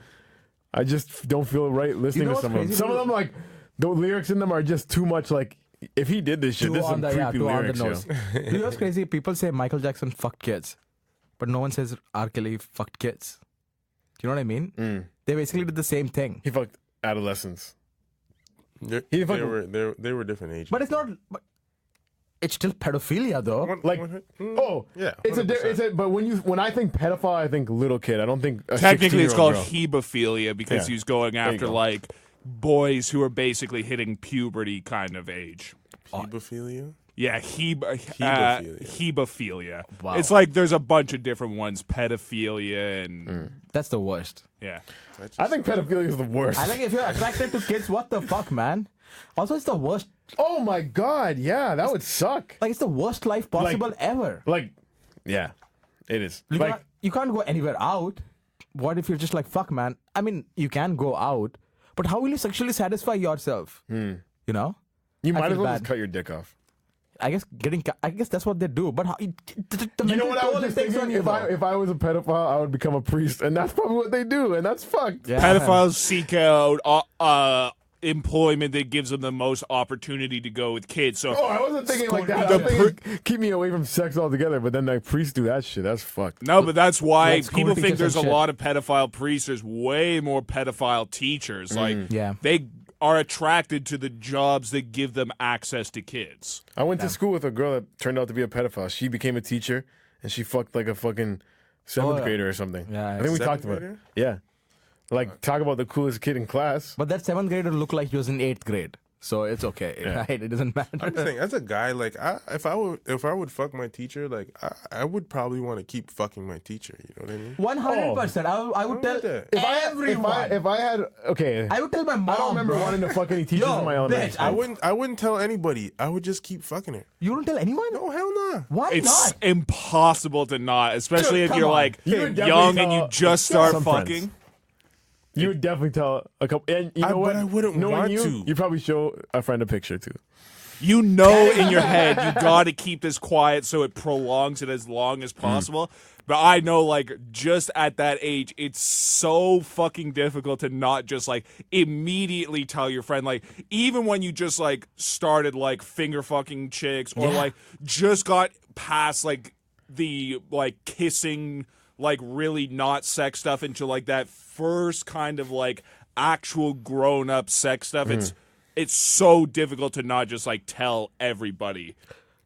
Speaker 2: I just don't feel right listening to some of them. Some of them, like the lyrics in them, are just too much. Like if he did this shit, this is some creepy lyrics.
Speaker 3: You know what's crazy? People say Michael Jackson fucked kids, but no one says R. Kelly fucked kids. Do you know what I mean? They basically did the same thing.
Speaker 2: He fucked adolescents.
Speaker 5: They were different ages.
Speaker 3: But it's not. But it's still pedophilia, though.
Speaker 2: Yeah,
Speaker 5: 100%.
Speaker 2: but when I think pedophile, I think little kid. I don't think
Speaker 4: Technically, it's called
Speaker 2: girl.
Speaker 4: hebophilia because
Speaker 2: Yeah.
Speaker 4: he's going
Speaker 2: you
Speaker 4: after
Speaker 2: go.
Speaker 4: like boys who are basically hitting puberty kind of age.
Speaker 5: Hebophilia?
Speaker 4: Yeah, hebophilia.
Speaker 3: Wow.
Speaker 4: It's like there's a bunch of different ones, pedophilia and
Speaker 3: That's the worst.
Speaker 4: yeah.
Speaker 2: I think pedophilia is the worst.
Speaker 3: I think if you're attracted to kids, what the fuck, man? Also, it's the worst.
Speaker 2: Oh my god, yeah, that would suck.
Speaker 3: Like, it's the worst life possible ever.
Speaker 2: Like, yeah, it is.
Speaker 3: You can't go anywhere out. What if you're just like, fuck, man? I mean, you can go out, but how will you sexually satisfy yourself? You know?
Speaker 2: you
Speaker 3: I
Speaker 2: might as
Speaker 3: feel
Speaker 2: well
Speaker 3: bad.
Speaker 2: just cut your dick off.
Speaker 3: I guess that's what they do. But how, the
Speaker 2: You know what I was
Speaker 3: mental toll it
Speaker 2: just
Speaker 3: takes
Speaker 2: thinking?
Speaker 3: on you, though.
Speaker 2: If I was a pedophile, I would become a priest, and that's probably what they do, and that's fucked.
Speaker 3: Yeah.
Speaker 4: Pedophiles seek out employment that gives them the most opportunity to go with kids. So
Speaker 2: Oh, I wasn't thinking like that. I was thinking, keep me away from sex altogether. But then like priests do that shit. That's fucked.
Speaker 4: no, but that's why
Speaker 3: Like school
Speaker 4: people think
Speaker 3: teachers
Speaker 4: there's a
Speaker 3: and shit.
Speaker 4: lot of pedophile priests. There's way more pedophile teachers. Like
Speaker 3: Yeah.
Speaker 4: they are attracted to the jobs that give them access to kids.
Speaker 2: I went to school with a girl that turned out to be a pedophile. She became a teacher, and she fucked like a fucking seventh
Speaker 3: yeah.
Speaker 2: grader or something.
Speaker 3: Yeah,
Speaker 2: I think we
Speaker 5: seventh
Speaker 2: talked about it.
Speaker 5: grader?
Speaker 2: Yeah, like talk about the coolest kid in class.
Speaker 3: But that 7th grader looked like he was in 8th grade. So it's okay, right? It doesn't matter.
Speaker 5: I'm just saying, as a guy, like, if I would fuck my teacher, like, I would probably want to keep fucking my teacher. You know what I mean?
Speaker 3: 100%. I would tell
Speaker 5: that.
Speaker 3: everyone.
Speaker 2: If I had okay,
Speaker 3: I would tell my mom.
Speaker 2: I don't remember
Speaker 3: bro.
Speaker 2: wanting to fuck any teachers
Speaker 3: Yo,
Speaker 2: in my own
Speaker 3: bitch,
Speaker 2: life.
Speaker 5: I wouldn't tell anybody. I would just keep fucking her.
Speaker 3: You don't tell anyone?
Speaker 5: No, hell nah.
Speaker 3: Why
Speaker 4: It's
Speaker 3: not?
Speaker 4: impossible to not, especially
Speaker 3: Dude,
Speaker 4: if
Speaker 3: come
Speaker 4: you're
Speaker 3: on.
Speaker 4: like
Speaker 2: You would definitely
Speaker 4: young and
Speaker 2: tell
Speaker 4: you just start
Speaker 2: some
Speaker 4: fucking.
Speaker 2: friends. You would definitely tell a couple. And you know what?
Speaker 5: But I wouldn't
Speaker 2: Knowing
Speaker 5: want
Speaker 2: you,
Speaker 5: to.
Speaker 2: you probably show a friend a picture too.
Speaker 4: You know in your head you got to keep this quiet so it prolongs it as long as possible. But I know, like, just at that age, it's so fucking difficult to not just, like, immediately tell your friend. Like, even when you just, like, started, like, finger fucking chicks or, like, just got past, like, the, like, kissing, like, really not sex stuff into, like, that first kind of, like, actual grown-up sex stuff. It's so difficult to not just, like, tell everybody.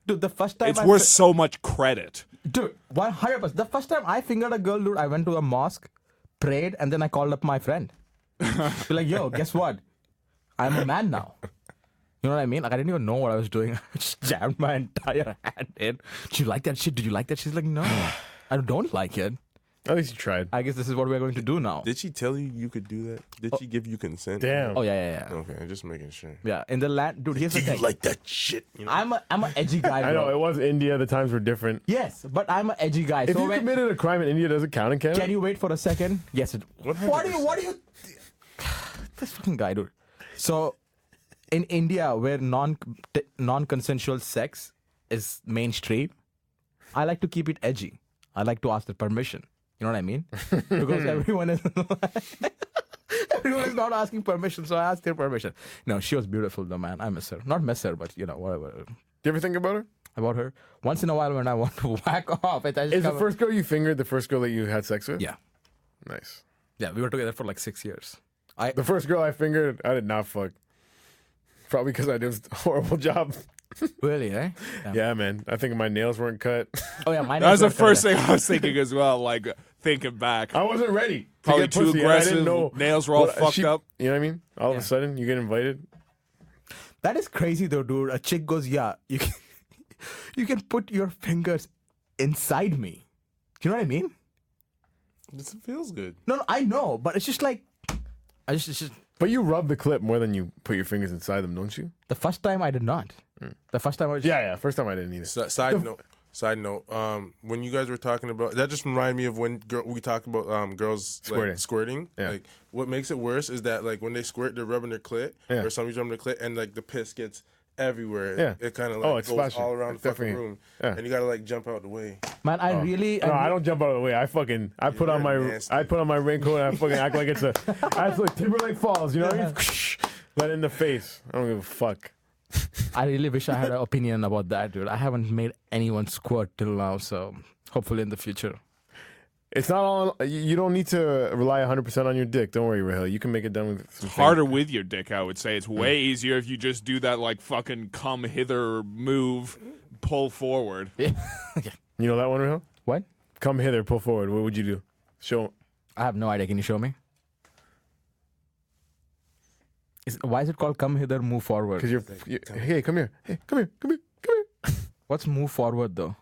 Speaker 3: Dude, the first time
Speaker 4: It's worth so much credit.
Speaker 3: Dude, 100%. The first time I fingered a girl, dude, I went to a mosque, prayed, and then I called up my friend. Be like, yo, guess what? I'm a man now. You know what I mean? Like, I didn't even know what I was doing. I just jammed my entire hand in. Did you like that shit? Did you like that? She's like, no, I don't like it.
Speaker 2: At least you tried.
Speaker 3: I guess this is what we're going to do now.
Speaker 5: Did she tell you could do that? Did she give you consent?
Speaker 2: Damn.
Speaker 3: Oh, yeah.
Speaker 5: Okay, I'm just making sure.
Speaker 3: Yeah, in the land, dude, here's the thing.
Speaker 5: like that shit? You know?
Speaker 3: I'm an edgy guy, bro.
Speaker 2: I know it was India. The times were different.
Speaker 3: Yes, but I'm an edgy guy.
Speaker 2: If
Speaker 3: so
Speaker 2: you
Speaker 3: when,
Speaker 2: committed a crime in India, does it count in Canada?
Speaker 3: can you wait for a second? Yes. What do you? This fucking guy, dude. So, in India, where non-consensual sex is mainstream, I like to keep it edgy. I like to ask their permission. You know what I mean? Because everyone is not asking permission, so I asked their permission. No, she was beautiful though, man. I miss her. Not miss her, but whatever.
Speaker 2: Do you ever think about her?
Speaker 3: About her? Once in a while when I want to whack off.
Speaker 2: Is the first girl you fingered the first girl that you had sex with?
Speaker 3: Yeah.
Speaker 2: Nice.
Speaker 3: Yeah, we were together for like 6 years.
Speaker 2: The first girl I fingered, I did not fuck. Probably because I did a horrible job.
Speaker 3: Really, eh?
Speaker 2: Yeah, man. I think my nails weren't cut.
Speaker 3: Oh, yeah, my
Speaker 4: That was
Speaker 3: nails
Speaker 4: the
Speaker 3: were
Speaker 4: first
Speaker 3: cut,
Speaker 4: thing I was thinking as well. Like thinking back,
Speaker 2: I wasn't ready.
Speaker 4: probably
Speaker 2: get
Speaker 4: too
Speaker 2: pussy, and I
Speaker 4: aggressive.
Speaker 2: didn't know
Speaker 4: Nails were all
Speaker 2: what-
Speaker 4: fucked up.
Speaker 2: You know what I mean? All of a sudden, you get invited.
Speaker 3: That is crazy though, dude. A chick goes, yeah, you can put your fingers inside me. You know what I mean?
Speaker 5: It feels good.
Speaker 3: No, I know, but it's just like, it's just
Speaker 2: But you rub the clip more than you put your fingers inside them, don't you?
Speaker 3: the first time I did not. The first time I was
Speaker 2: Yeah. First time I didn't either.
Speaker 5: Side note. When you guys were talking about that, just reminded me of when we talked about girls like, squirting.
Speaker 2: Yeah.
Speaker 5: Like what makes it worse is that like when they squirt, they're rubbing their clit,
Speaker 2: Yeah.
Speaker 5: or somebody's rubbing their clit, and like the piss gets everywhere.
Speaker 2: Yeah.
Speaker 5: It kind of
Speaker 2: Oh,
Speaker 5: like
Speaker 2: it's
Speaker 5: goes
Speaker 2: splashing.
Speaker 5: all around
Speaker 2: It's
Speaker 5: the fucking
Speaker 2: definitely-
Speaker 5: room,
Speaker 2: yeah.
Speaker 5: and you gotta like jump out the way.
Speaker 3: Man, I really.
Speaker 2: No, I don't jump out of the way. I put on my
Speaker 5: nasty.
Speaker 2: raincoat and I fucking act like it's I act like Timberlake Falls. You know what I mean? Let it in the face. I don't give a fuck.
Speaker 3: I really wish I had an opinion about that, dude. I haven't made anyone squirt till now, so hopefully in the future.
Speaker 2: It's not all. You don't need to rely 100% on your dick. Don't worry, Rahil. You can make it done with some
Speaker 4: Harder with your dick, I would say. It's way easier if you just do that like fucking come hither move, pull forward.
Speaker 2: You know that one, Rahil?
Speaker 3: What?
Speaker 2: Come hither, pull forward. What would you do? Show.
Speaker 3: I have no idea. Can you show me? Why is it called come hither, move forward?
Speaker 2: Because hey, come here. Hey, come here.
Speaker 3: What's move forward though?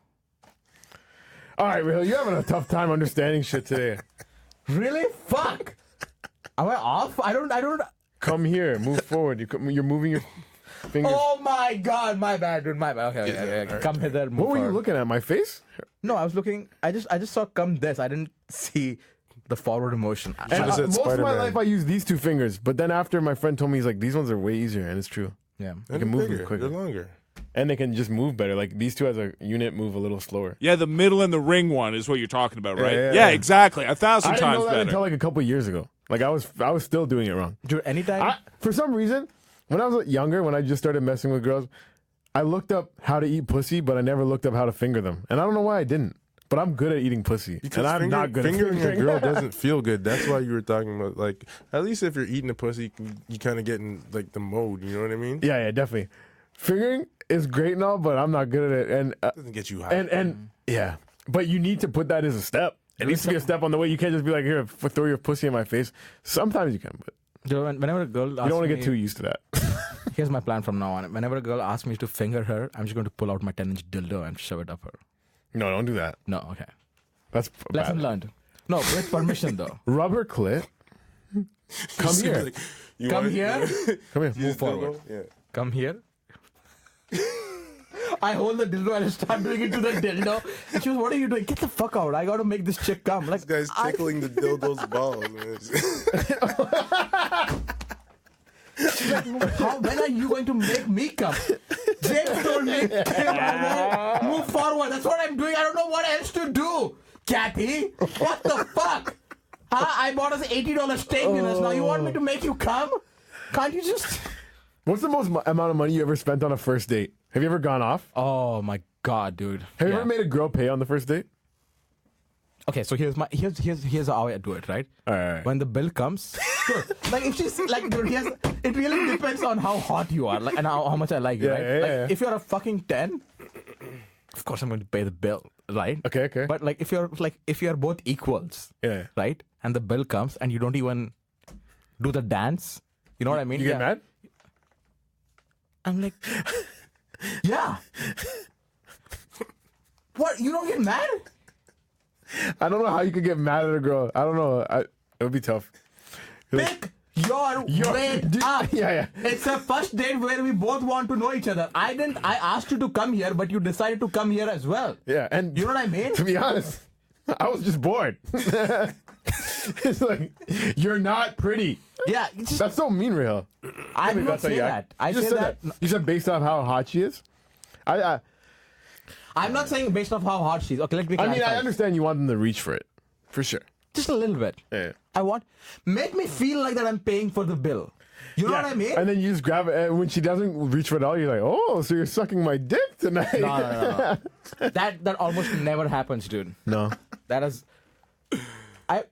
Speaker 2: All right, Rahil, you're having a tough time understanding shit today.
Speaker 3: Really? Fuck! Am I off? I don't.
Speaker 2: Come here, move forward. You're moving your fingers.
Speaker 3: Oh my god, my bad, dude, my bad. Okay. Come hither, move
Speaker 2: What were you
Speaker 3: forward.
Speaker 2: looking at? My face?
Speaker 3: No, I was looking. I just saw come this. I didn't see the forward motion.
Speaker 2: And
Speaker 5: Should've said
Speaker 2: most of my
Speaker 5: Spider-Man.
Speaker 2: life I use these two fingers, but then after my friend told me, he's like, these ones are way easier, and it's true.
Speaker 3: Yeah.
Speaker 2: You
Speaker 5: And
Speaker 2: can move them
Speaker 5: bigger,
Speaker 2: quicker.
Speaker 5: they're longer.
Speaker 2: And they can just move better. Like these two as a unit move a little slower.
Speaker 4: Yeah, the middle and the ring one is what you're talking about, right?
Speaker 2: yeah,
Speaker 4: Yeah,
Speaker 2: yeah.
Speaker 4: exactly.
Speaker 2: I
Speaker 4: 1,000
Speaker 2: didn't
Speaker 4: times
Speaker 2: know that
Speaker 4: better.
Speaker 2: until like a couple years ago. Like I was still doing it wrong.
Speaker 3: Dude, anytime.
Speaker 2: For some reason, when I was younger, when I just started messing with girls, I looked up how to eat pussy, but I never looked up how to finger them. And I don't know why I didn't. But I'm good at eating pussy.
Speaker 5: Because
Speaker 2: and I'm not good at
Speaker 5: fingering a
Speaker 2: fingering.
Speaker 5: girl doesn't feel good. That's why you were talking about like at least if you're eating a pussy, you kind of get in like the mode. You know what I mean?
Speaker 2: Yeah, definitely. Fingering is great and all, but I'm not good at it. And
Speaker 5: It doesn't get you high.
Speaker 2: and yeah, but you need to put that as a step. It needs to be a step on the way. You can't just be like, here, throw your pussy in my face. Sometimes you can, but
Speaker 3: Dude, whenever a girl asks
Speaker 2: you don't want to
Speaker 3: me,
Speaker 2: get too used to that.
Speaker 3: here's my plan from now on. Whenever a girl asks me to finger her, I'm just going to pull out my 10-inch dildo and shove it up her.
Speaker 2: No, don't do that.
Speaker 3: No, okay.
Speaker 2: That's
Speaker 3: Lesson
Speaker 2: bad.
Speaker 3: learned. No, with permission though.
Speaker 2: Rubber clit. Come
Speaker 5: You
Speaker 2: here.
Speaker 5: like, you
Speaker 3: Come
Speaker 5: want-
Speaker 3: here.
Speaker 2: Come here.
Speaker 5: Move
Speaker 3: forward.
Speaker 5: Yeah.
Speaker 3: Come here. I hold the dildo and I start doing it to the dildo. And she goes, what are you doing? Get the fuck out. I got to make this chick come. Like,
Speaker 5: This guy's tickling the dildo's balls.
Speaker 3: when are you going to make me come? James told me, move forward. That's what I'm doing. I don't know what else to do. Kathy, what the fuck? Huh? I bought us $80 steak dinners. Now you want me to make you come? Can't you just...
Speaker 2: What's the most amount of money you ever spent on a first date? Have you ever gone off?
Speaker 3: Oh my god, dude.
Speaker 2: Have you
Speaker 3: Yeah.
Speaker 2: ever made a girl pay on the first date?
Speaker 3: Okay, so here's how I do it, right?
Speaker 2: All right.
Speaker 3: When the bill comes, like if she's like, dude, it really depends on how hot you are, like, and how much I like you,
Speaker 2: Yeah,
Speaker 3: right?
Speaker 2: yeah,
Speaker 3: Like,
Speaker 2: yeah.
Speaker 3: if you're a fucking 10, of course I'm going to pay the bill, right?
Speaker 2: Okay.
Speaker 3: But like if you're both equals,
Speaker 2: Yeah.
Speaker 3: right? And the bill comes and you don't even do the dance, you know what I mean?
Speaker 2: You get mad?
Speaker 3: I'm like, yeah. What? You don't get mad?
Speaker 2: I don't know how you could get mad at a girl. I don't know. It would be tough.
Speaker 3: Pick your weight up.
Speaker 2: Yeah.
Speaker 3: It's a first date where we both want to know each other. I asked you to come here, but you decided to come here as well.
Speaker 2: Yeah, and
Speaker 3: You know what I mean?
Speaker 2: to be honest, I was just bored. It's like, you're not pretty.
Speaker 3: Yeah. It's just,
Speaker 2: That's so mean, Rahil.
Speaker 3: I did not
Speaker 2: That's how
Speaker 3: say
Speaker 2: you
Speaker 3: that.
Speaker 2: act.
Speaker 3: I
Speaker 2: You just
Speaker 3: said
Speaker 2: said
Speaker 3: that.
Speaker 2: You said based off how hot she is.
Speaker 3: I'm not saying based off how hot she is. Okay, let me
Speaker 2: I
Speaker 3: clarify.
Speaker 2: mean, I understand you want them to reach for it, for sure.
Speaker 3: Just a little bit.
Speaker 2: Yeah.
Speaker 3: Make me feel like that I'm paying for the bill. You know what I mean?
Speaker 2: And then you just grab it, and when she doesn't reach for it all, you're like, oh, so you're sucking my dick tonight.
Speaker 3: No. That almost never happens, dude.
Speaker 2: No.
Speaker 3: That is, I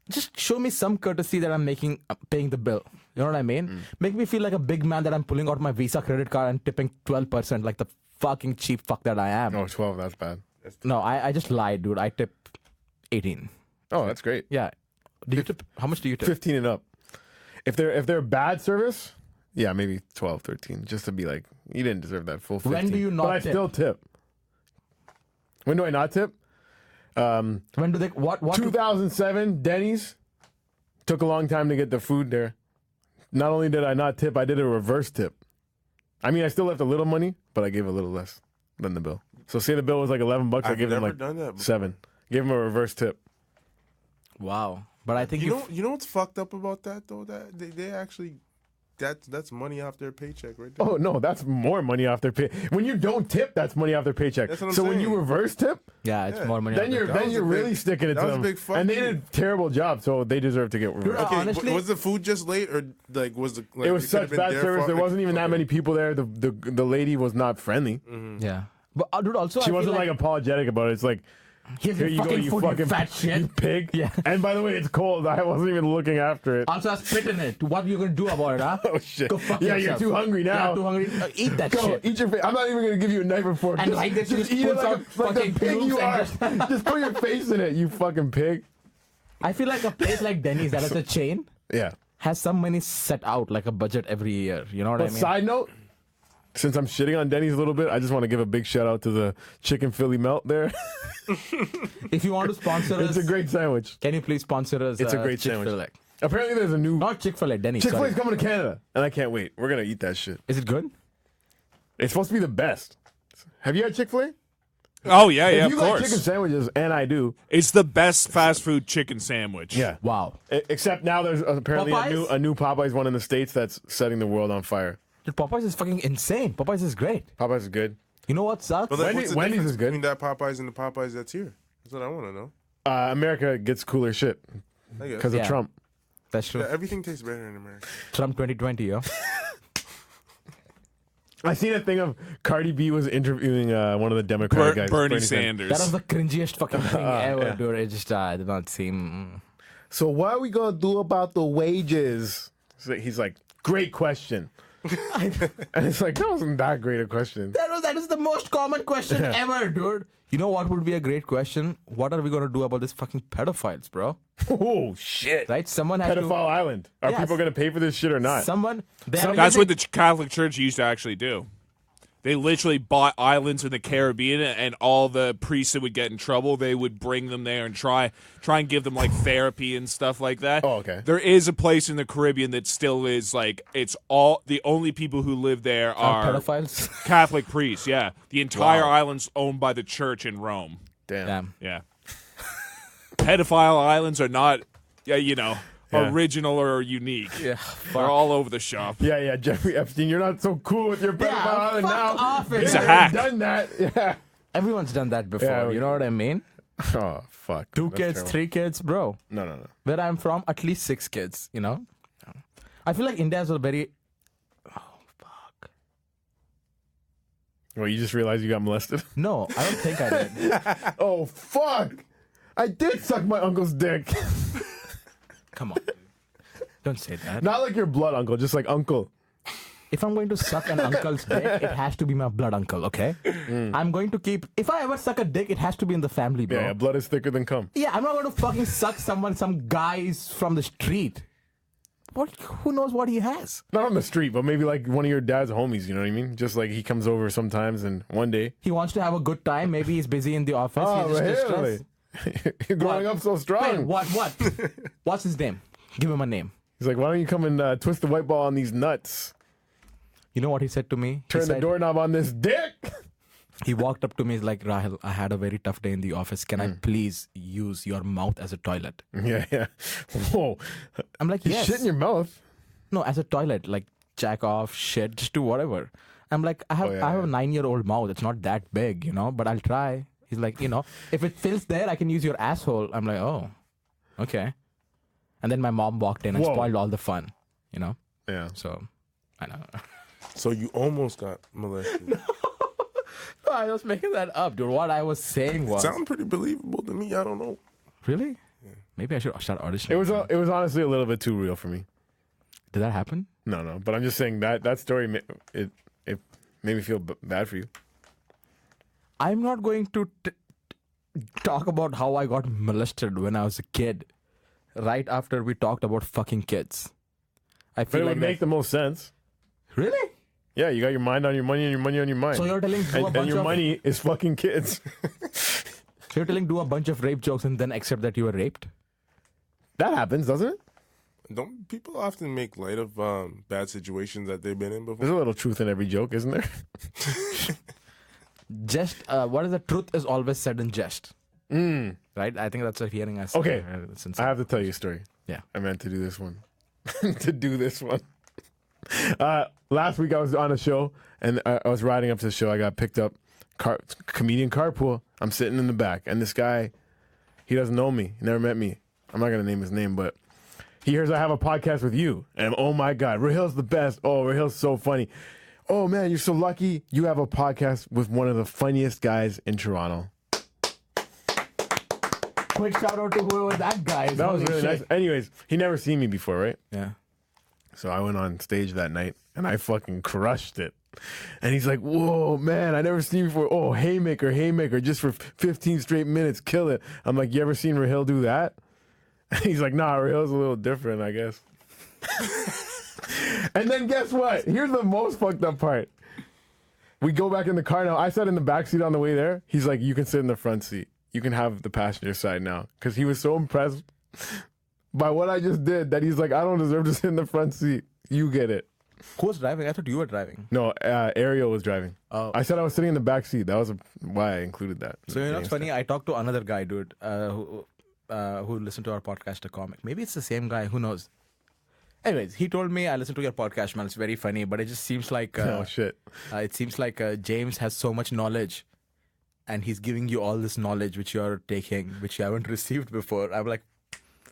Speaker 3: just show me some courtesy that I'm paying the bill. You know what I mean? Make me feel like a big man that I'm pulling out my Visa credit card and tipping 12% like the fucking cheap fuck that I am.
Speaker 2: Oh, 12, that's bad.
Speaker 3: No, I just lied, dude. I tip 18.
Speaker 2: Oh, that's great.
Speaker 3: Yeah. Do you tip? How much do you tip?
Speaker 2: 15 and up. If they're bad service, yeah, maybe 12, 13, just to be like, you didn't deserve that full 15.
Speaker 3: When do you not
Speaker 2: but I
Speaker 3: tip?
Speaker 2: still tip. When do I not tip?
Speaker 3: When do they what
Speaker 2: 2007 Denny's took a long time to get the food there. Not only did I not tip, I did a reverse tip. I mean, I still left a little money, but I gave a little less than the bill. So say the bill was like $11, I gave them like
Speaker 5: done that before.
Speaker 2: 7. Gave them a reverse tip.
Speaker 3: Wow. But I think
Speaker 5: You know what's fucked up about that though? That they actually that's money off their paycheck right there.
Speaker 2: Oh no, that's more money off their pay. When you don't tip, that's money off their paycheck.
Speaker 5: That's what I'm
Speaker 2: so when
Speaker 5: saying.
Speaker 2: you reverse tip,
Speaker 3: it's more money.
Speaker 2: then
Speaker 3: out
Speaker 2: you're
Speaker 3: there.
Speaker 2: then you're
Speaker 5: was a
Speaker 2: really
Speaker 5: big-
Speaker 2: sticking it
Speaker 5: that
Speaker 2: to
Speaker 5: was a
Speaker 2: them.
Speaker 5: big fuck
Speaker 2: And they
Speaker 5: you.
Speaker 2: did a terrible job, so they deserve to get reversed.
Speaker 5: Okay,
Speaker 3: honestly-
Speaker 5: was the food just late or like was the? Like,
Speaker 2: It was such
Speaker 5: could've been
Speaker 2: bad
Speaker 5: their
Speaker 2: service.
Speaker 5: fault?
Speaker 2: There wasn't even that
Speaker 5: Okay.
Speaker 2: many people there. The lady was not friendly.
Speaker 3: Yeah. But dude, also
Speaker 2: She
Speaker 3: I
Speaker 2: wasn't
Speaker 3: feel
Speaker 2: like apologetic about it. It's like,
Speaker 3: here's
Speaker 2: here
Speaker 3: your
Speaker 2: you go, you
Speaker 3: food,
Speaker 2: fucking
Speaker 3: fat shit.
Speaker 2: you pig.
Speaker 3: Yeah.
Speaker 2: And by the way, it's cold. I wasn't even looking after it.
Speaker 3: Also, I spit in it. What are you gonna do about it, huh?
Speaker 2: Oh shit.
Speaker 3: Go fuck
Speaker 2: yeah,
Speaker 3: yourself.
Speaker 2: you're too hungry now.
Speaker 3: You're too hungry. Eat that
Speaker 2: Go
Speaker 3: shit.
Speaker 2: eat your face. I'm not even gonna give you a knife or fork.
Speaker 3: And like this, you just
Speaker 2: eat it
Speaker 3: put
Speaker 2: like,
Speaker 3: some
Speaker 2: like the
Speaker 3: fucking
Speaker 2: pig
Speaker 3: cubes
Speaker 2: you are.
Speaker 3: and
Speaker 2: Just put your face in it, you fucking pig.
Speaker 3: I feel like a place like Denny's that is a chain
Speaker 2: Yeah.
Speaker 3: has some money set out like a budget every year. You know what
Speaker 2: But
Speaker 3: I mean?
Speaker 2: side note, since I'm shitting on Denny's a little bit, I just want to give a big shout out to the chicken Philly melt there.
Speaker 3: If you want to sponsor us,
Speaker 2: It's a great sandwich.
Speaker 3: can you please sponsor us?
Speaker 2: It's a great
Speaker 3: Chick-fil-A?
Speaker 2: sandwich. Apparently, there's a new
Speaker 3: Not Chick-fil-A, Denny's.
Speaker 2: Chick-fil-A's
Speaker 3: sorry.
Speaker 2: coming to Canada, and I can't wait. We're gonna eat that shit.
Speaker 3: Is it good?
Speaker 2: It's supposed to be the best. Have you had Chick-fil-A?
Speaker 4: Oh yeah,
Speaker 2: If
Speaker 4: yeah,
Speaker 2: you
Speaker 4: of
Speaker 2: like
Speaker 4: course.
Speaker 2: chicken sandwiches, and I do.
Speaker 4: It's the best fast food chicken sandwich.
Speaker 2: Yeah.
Speaker 3: Wow.
Speaker 2: Except now there's apparently
Speaker 3: Popeyes?
Speaker 2: a new Popeyes one in the States that's setting the world on fire.
Speaker 3: Dude, Popeyes is fucking insane. Popeyes is great.
Speaker 2: Popeyes is good.
Speaker 3: You know what sucks?
Speaker 5: But like,
Speaker 2: Wendy-
Speaker 5: what's the
Speaker 2: Wendy's
Speaker 5: difference
Speaker 2: is good.
Speaker 5: between that Popeyes and the Popeyes that's here? That's what I want to know.
Speaker 2: America gets cooler shit
Speaker 5: I guess.
Speaker 2: because of
Speaker 3: Yeah.
Speaker 2: Trump.
Speaker 3: That's true.
Speaker 5: Yeah, everything tastes better in America.
Speaker 3: Trump 2020, yo.
Speaker 2: I seen a thing of Cardi B was interviewing one of the Democratic guys,
Speaker 4: Bernie Sanders.
Speaker 3: That was the cringiest fucking thing ever,
Speaker 2: yeah.
Speaker 3: dude. It just did not seem.
Speaker 2: So what are we gonna do about the wages? So he's like, great question. And it's like, that wasn't that great a question.
Speaker 3: That is the most common question ever, dude. You know what would be a great question? What are we gonna do about this fucking pedophiles, bro?
Speaker 2: Oh shit!
Speaker 3: Right? Someone has
Speaker 2: Pedophile Island. Are
Speaker 3: Yes.
Speaker 2: people gonna pay for this shit or
Speaker 3: to.
Speaker 2: not?
Speaker 3: Someone.
Speaker 4: That's what the Catholic Church used to actually do. They literally bought islands in the Caribbean, and all the priests that would get in trouble, they would bring them there and try and give them like therapy and stuff like that.
Speaker 2: Oh, okay.
Speaker 4: There is a place in the Caribbean that still is like it's all the only people who live there are
Speaker 3: pedophiles.
Speaker 4: Catholic priests. Yeah, the entire
Speaker 3: Wow.
Speaker 4: island's owned by the church in Rome.
Speaker 2: Damn.
Speaker 3: Damn.
Speaker 4: Yeah, pedophile islands are not,
Speaker 2: Yeah.
Speaker 4: original or unique.
Speaker 3: Yeah.
Speaker 4: They're all over the shop.
Speaker 2: Yeah, Jeffrey Epstein, you're not so cool with your pedophile island
Speaker 3: fuck
Speaker 2: now.
Speaker 3: off it.
Speaker 4: He's a
Speaker 2: Yeah,
Speaker 4: hack.
Speaker 2: Done that. Yeah.
Speaker 3: Everyone's done that before.
Speaker 2: Yeah,
Speaker 3: you know what I mean?
Speaker 2: Oh fuck.
Speaker 3: 2
Speaker 2: That's
Speaker 3: kids,
Speaker 2: terrible.
Speaker 3: 3 kids, bro.
Speaker 2: No.
Speaker 3: Where I'm from, at least 6 kids. You know. I feel like India is a very. Oh fuck.
Speaker 2: Well, you just realized you got molested.
Speaker 3: No, I don't think I did.
Speaker 2: Oh fuck! I did suck my uncle's dick.
Speaker 3: Come on. Dude. Don't say that.
Speaker 2: Not like your blood uncle, just like uncle.
Speaker 3: If I'm going to suck an uncle's dick, it has to be my blood uncle, okay? I'm going to keep. If I ever suck a dick, it has to be in the family, bro.
Speaker 2: Yeah, blood is thicker than cum.
Speaker 3: Yeah, I'm not going to fucking suck some guys from the street. What? Who knows what he has?
Speaker 2: Not on the street, but maybe like one of your dad's homies. You know what I mean? Just like he comes over sometimes, and one day.
Speaker 3: He wants to have a good time. Maybe he's busy in the office.
Speaker 2: Oh,
Speaker 3: he's just
Speaker 2: really?
Speaker 3: distressed.
Speaker 2: You're growing
Speaker 3: What?
Speaker 2: up so strong.
Speaker 3: Wait, what? What's his name? Give him a name.
Speaker 2: He's like, why don't you come and twist the white ball on these nuts?
Speaker 3: You know what he said to me?
Speaker 2: Turn
Speaker 3: he
Speaker 2: the
Speaker 3: said,
Speaker 2: doorknob on this dick.
Speaker 3: He walked up to me. He's like, Rahil, I had a very tough day in the office. Can I please use your mouth as a toilet?
Speaker 2: Yeah. Whoa.
Speaker 3: I'm like,
Speaker 2: You
Speaker 3: yes.
Speaker 2: shit in your mouth.
Speaker 3: No, as a toilet, like jack off, shit, just do whatever. I'm like, I have a 9-year-old mouth. It's not that big, but I'll try. He's like, if it fills there, I can use your asshole. I'm like, oh, okay. And then my mom walked in and spoiled all the fun,
Speaker 2: Yeah.
Speaker 3: So, I know.
Speaker 5: So you almost got molested.
Speaker 3: No, I was making that up, dude. What I was saying was...
Speaker 5: Sound pretty believable to me. I don't know.
Speaker 3: Really? Yeah. Maybe I should start auditioning.
Speaker 2: It was honestly a little bit too real for me.
Speaker 3: Did that happen?
Speaker 2: No. But I'm just saying that story, it made me feel bad for you.
Speaker 3: I'm not going to talk about how I got molested when I was a kid right after we talked about fucking kids. I feel
Speaker 2: But it would make the most sense.
Speaker 3: Really?
Speaker 2: Yeah, you got your mind on your money and your money on your mind.
Speaker 3: So you're telling
Speaker 2: and your money is fucking kids.
Speaker 3: So you're telling do a bunch of rape jokes and then accept that you were raped?
Speaker 2: That happens, doesn't it?
Speaker 5: Don't people often make light of bad situations that they've been in before?
Speaker 2: There's a little truth in every joke, isn't there?
Speaker 3: Jest, what is the truth is always said in jest.
Speaker 2: Mm.
Speaker 3: Right? I think that's a hearing I
Speaker 2: Okay, I have to tell you a story.
Speaker 3: Yeah.
Speaker 2: I meant to do this one. Last week I was on a show, and I was riding up to the show. I got picked up, comedian carpool. I'm sitting in the back, and this guy, he doesn't know me. He never met me. I'm not going to name his name, but he hears I have a podcast with you. And oh my God, Rahil's the best. Oh, Rahil's so funny. Oh man, you're so lucky. You have a podcast with one of the funniest guys in Toronto.
Speaker 3: Quick shout out to whoever that guy is.
Speaker 2: That was really nice. Anyways, he never seen me before, right?
Speaker 3: Yeah.
Speaker 2: So I went on stage that night and I fucking crushed it. And he's like, whoa, man, I never seen you before. Oh, haymaker, just for 15 straight minutes, kill it. I'm like, you ever seen Rahil do that? And he's like, nah, Rahil's a little different, I guess. And then guess what? Here's the most fucked up part. We go back in the car now. I sat in the back seat on the way there. He's like, you can sit in the front seat. You can have the passenger side now. Because he was so impressed by what I just did that he's like, I don't deserve to sit in the front seat. You get it.
Speaker 3: Who was driving? I thought you were driving.
Speaker 2: No, Ariel was driving.
Speaker 3: Oh.
Speaker 2: I said I was sitting in the back seat. That was why I included that.
Speaker 3: So you know what's funny? I talked to another guy, dude, who listened to our podcast, a comic. Maybe it's the same guy. Who knows? Anyways, he told me, I listened to your podcast, man. It's very funny, but it just seems like...
Speaker 2: oh, shit.
Speaker 3: It seems like James has so much knowledge, and he's giving you all this knowledge which you're taking, which you haven't received before. I'm like,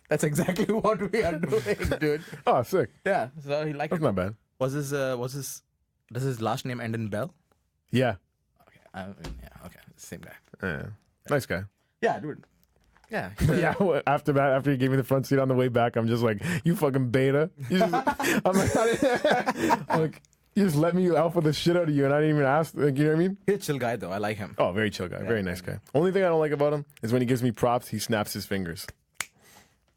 Speaker 3: that's exactly what we are doing, dude.
Speaker 2: Oh, sick.
Speaker 3: Yeah, so he liked
Speaker 2: That's
Speaker 3: it.
Speaker 2: not bad.
Speaker 3: Does his last name end in Bell?
Speaker 2: Yeah.
Speaker 3: Okay. Okay. Same guy.
Speaker 2: Yeah. Nice guy.
Speaker 3: Yeah, dude. Yeah.
Speaker 2: Yeah, after that, after he gave me the front seat on the way back, I'm just like, you fucking beta. You just, I'm like, you just let me alpha the shit out of you, and I didn't even ask. Like, you know what I mean?
Speaker 3: He's a chill guy, though. I like him.
Speaker 2: Oh, very chill guy. Very nice guy. Only thing I don't like about him is when he gives me props, he snaps his fingers.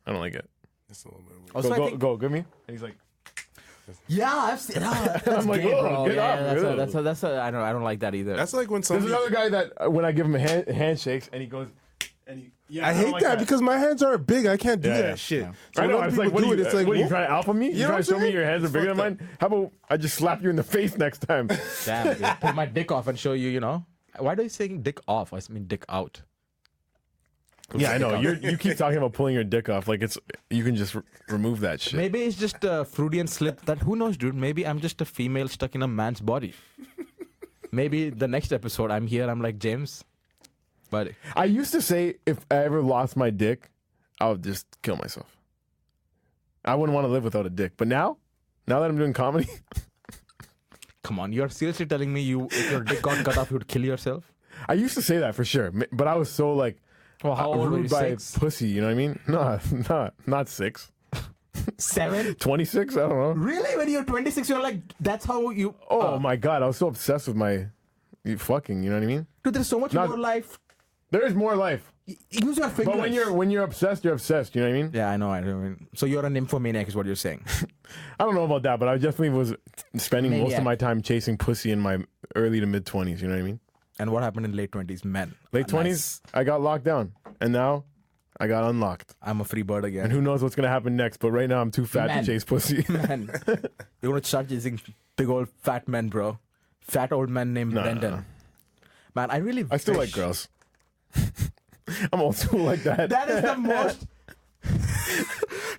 Speaker 2: I don't like it.
Speaker 5: It's a little bit weird.
Speaker 3: Also,
Speaker 2: Go, give me. And he's like,
Speaker 3: yeah, I've seen. That's
Speaker 2: I'm like,
Speaker 3: gay,
Speaker 2: oh,
Speaker 3: bro.
Speaker 2: get
Speaker 3: Yeah,
Speaker 2: off,
Speaker 3: that's I don't like that either.
Speaker 5: That's like when
Speaker 2: there's
Speaker 5: somebody...
Speaker 2: another guy that when I give him handshakes and he goes, and he, yeah,
Speaker 5: I
Speaker 2: don't
Speaker 5: hate
Speaker 2: like
Speaker 5: that because my hands aren't big. I can't do
Speaker 2: Yeah,
Speaker 5: that
Speaker 2: yeah.
Speaker 5: shit.
Speaker 3: Yeah.
Speaker 5: So
Speaker 2: I know.
Speaker 5: when
Speaker 2: It's
Speaker 5: people
Speaker 2: like, what
Speaker 5: do
Speaker 2: are
Speaker 5: it,
Speaker 2: you,
Speaker 5: it's like,
Speaker 2: what are you
Speaker 5: whoop.
Speaker 2: trying to alpha me? You
Speaker 5: know
Speaker 2: trying
Speaker 5: what
Speaker 2: to show
Speaker 5: I'm
Speaker 2: me your
Speaker 5: saying?
Speaker 2: hands are
Speaker 5: It's
Speaker 2: bigger than
Speaker 5: fucked
Speaker 2: mine? How about I just slap you in the face next time?
Speaker 3: Damn, dude. Pull my dick off and show you, Why are you saying dick off? I mean dick out.
Speaker 2: Yeah, I know. You keep talking about pulling your dick off. Like you can just remove that shit.
Speaker 3: Maybe it's just a Freudian slip that, who knows, dude? Maybe I'm just a female stuck in a man's body. Maybe the next episode I'm here, I'm like, James, buddy.
Speaker 2: I used to say if I ever lost my dick, I would just kill myself. I wouldn't want to live without a dick. But now that I'm doing comedy,
Speaker 3: Come on, you're seriously telling me if your dick got cut off, you'd kill yourself?
Speaker 2: I used to say that for sure. But I was so like
Speaker 3: Well, how old were
Speaker 2: rude
Speaker 3: you?
Speaker 2: by
Speaker 3: 6?
Speaker 2: pussy. You know what I mean? No, not 6.
Speaker 3: 7?
Speaker 2: 26. I don't know.
Speaker 3: Really? When you're 26, you're like, that's how you...
Speaker 2: Oh my god, I was so obsessed with my fucking. You know what I mean?
Speaker 3: Dude, there's so much
Speaker 2: Not-
Speaker 3: more life.
Speaker 2: There is more life.
Speaker 3: Use your fingers.
Speaker 2: But when you're obsessed, you're obsessed. You know what I mean?
Speaker 3: Yeah, I know. I mean, so you're a nymphomaniac is what you're saying.
Speaker 2: I don't know about that, but I definitely was spending most
Speaker 3: Maniac.
Speaker 2: of my time chasing pussy in my early to mid 20s. You know what I mean?
Speaker 3: And what happened in late 20s? Men.
Speaker 2: Late 20s, I got locked down, and now I got unlocked.
Speaker 3: I'm a free bird
Speaker 2: And
Speaker 3: again.
Speaker 2: who knows what's gonna happen next? But right now, I'm too fat
Speaker 3: Man.
Speaker 2: to chase pussy.
Speaker 3: Man, you're going to start chasing big old fat men, bro. Fat old man named
Speaker 2: No,
Speaker 3: Brendan.
Speaker 2: no.
Speaker 3: Man, I really
Speaker 2: I still
Speaker 3: wish-
Speaker 2: like girls. I'm old school like that.
Speaker 3: That is the most...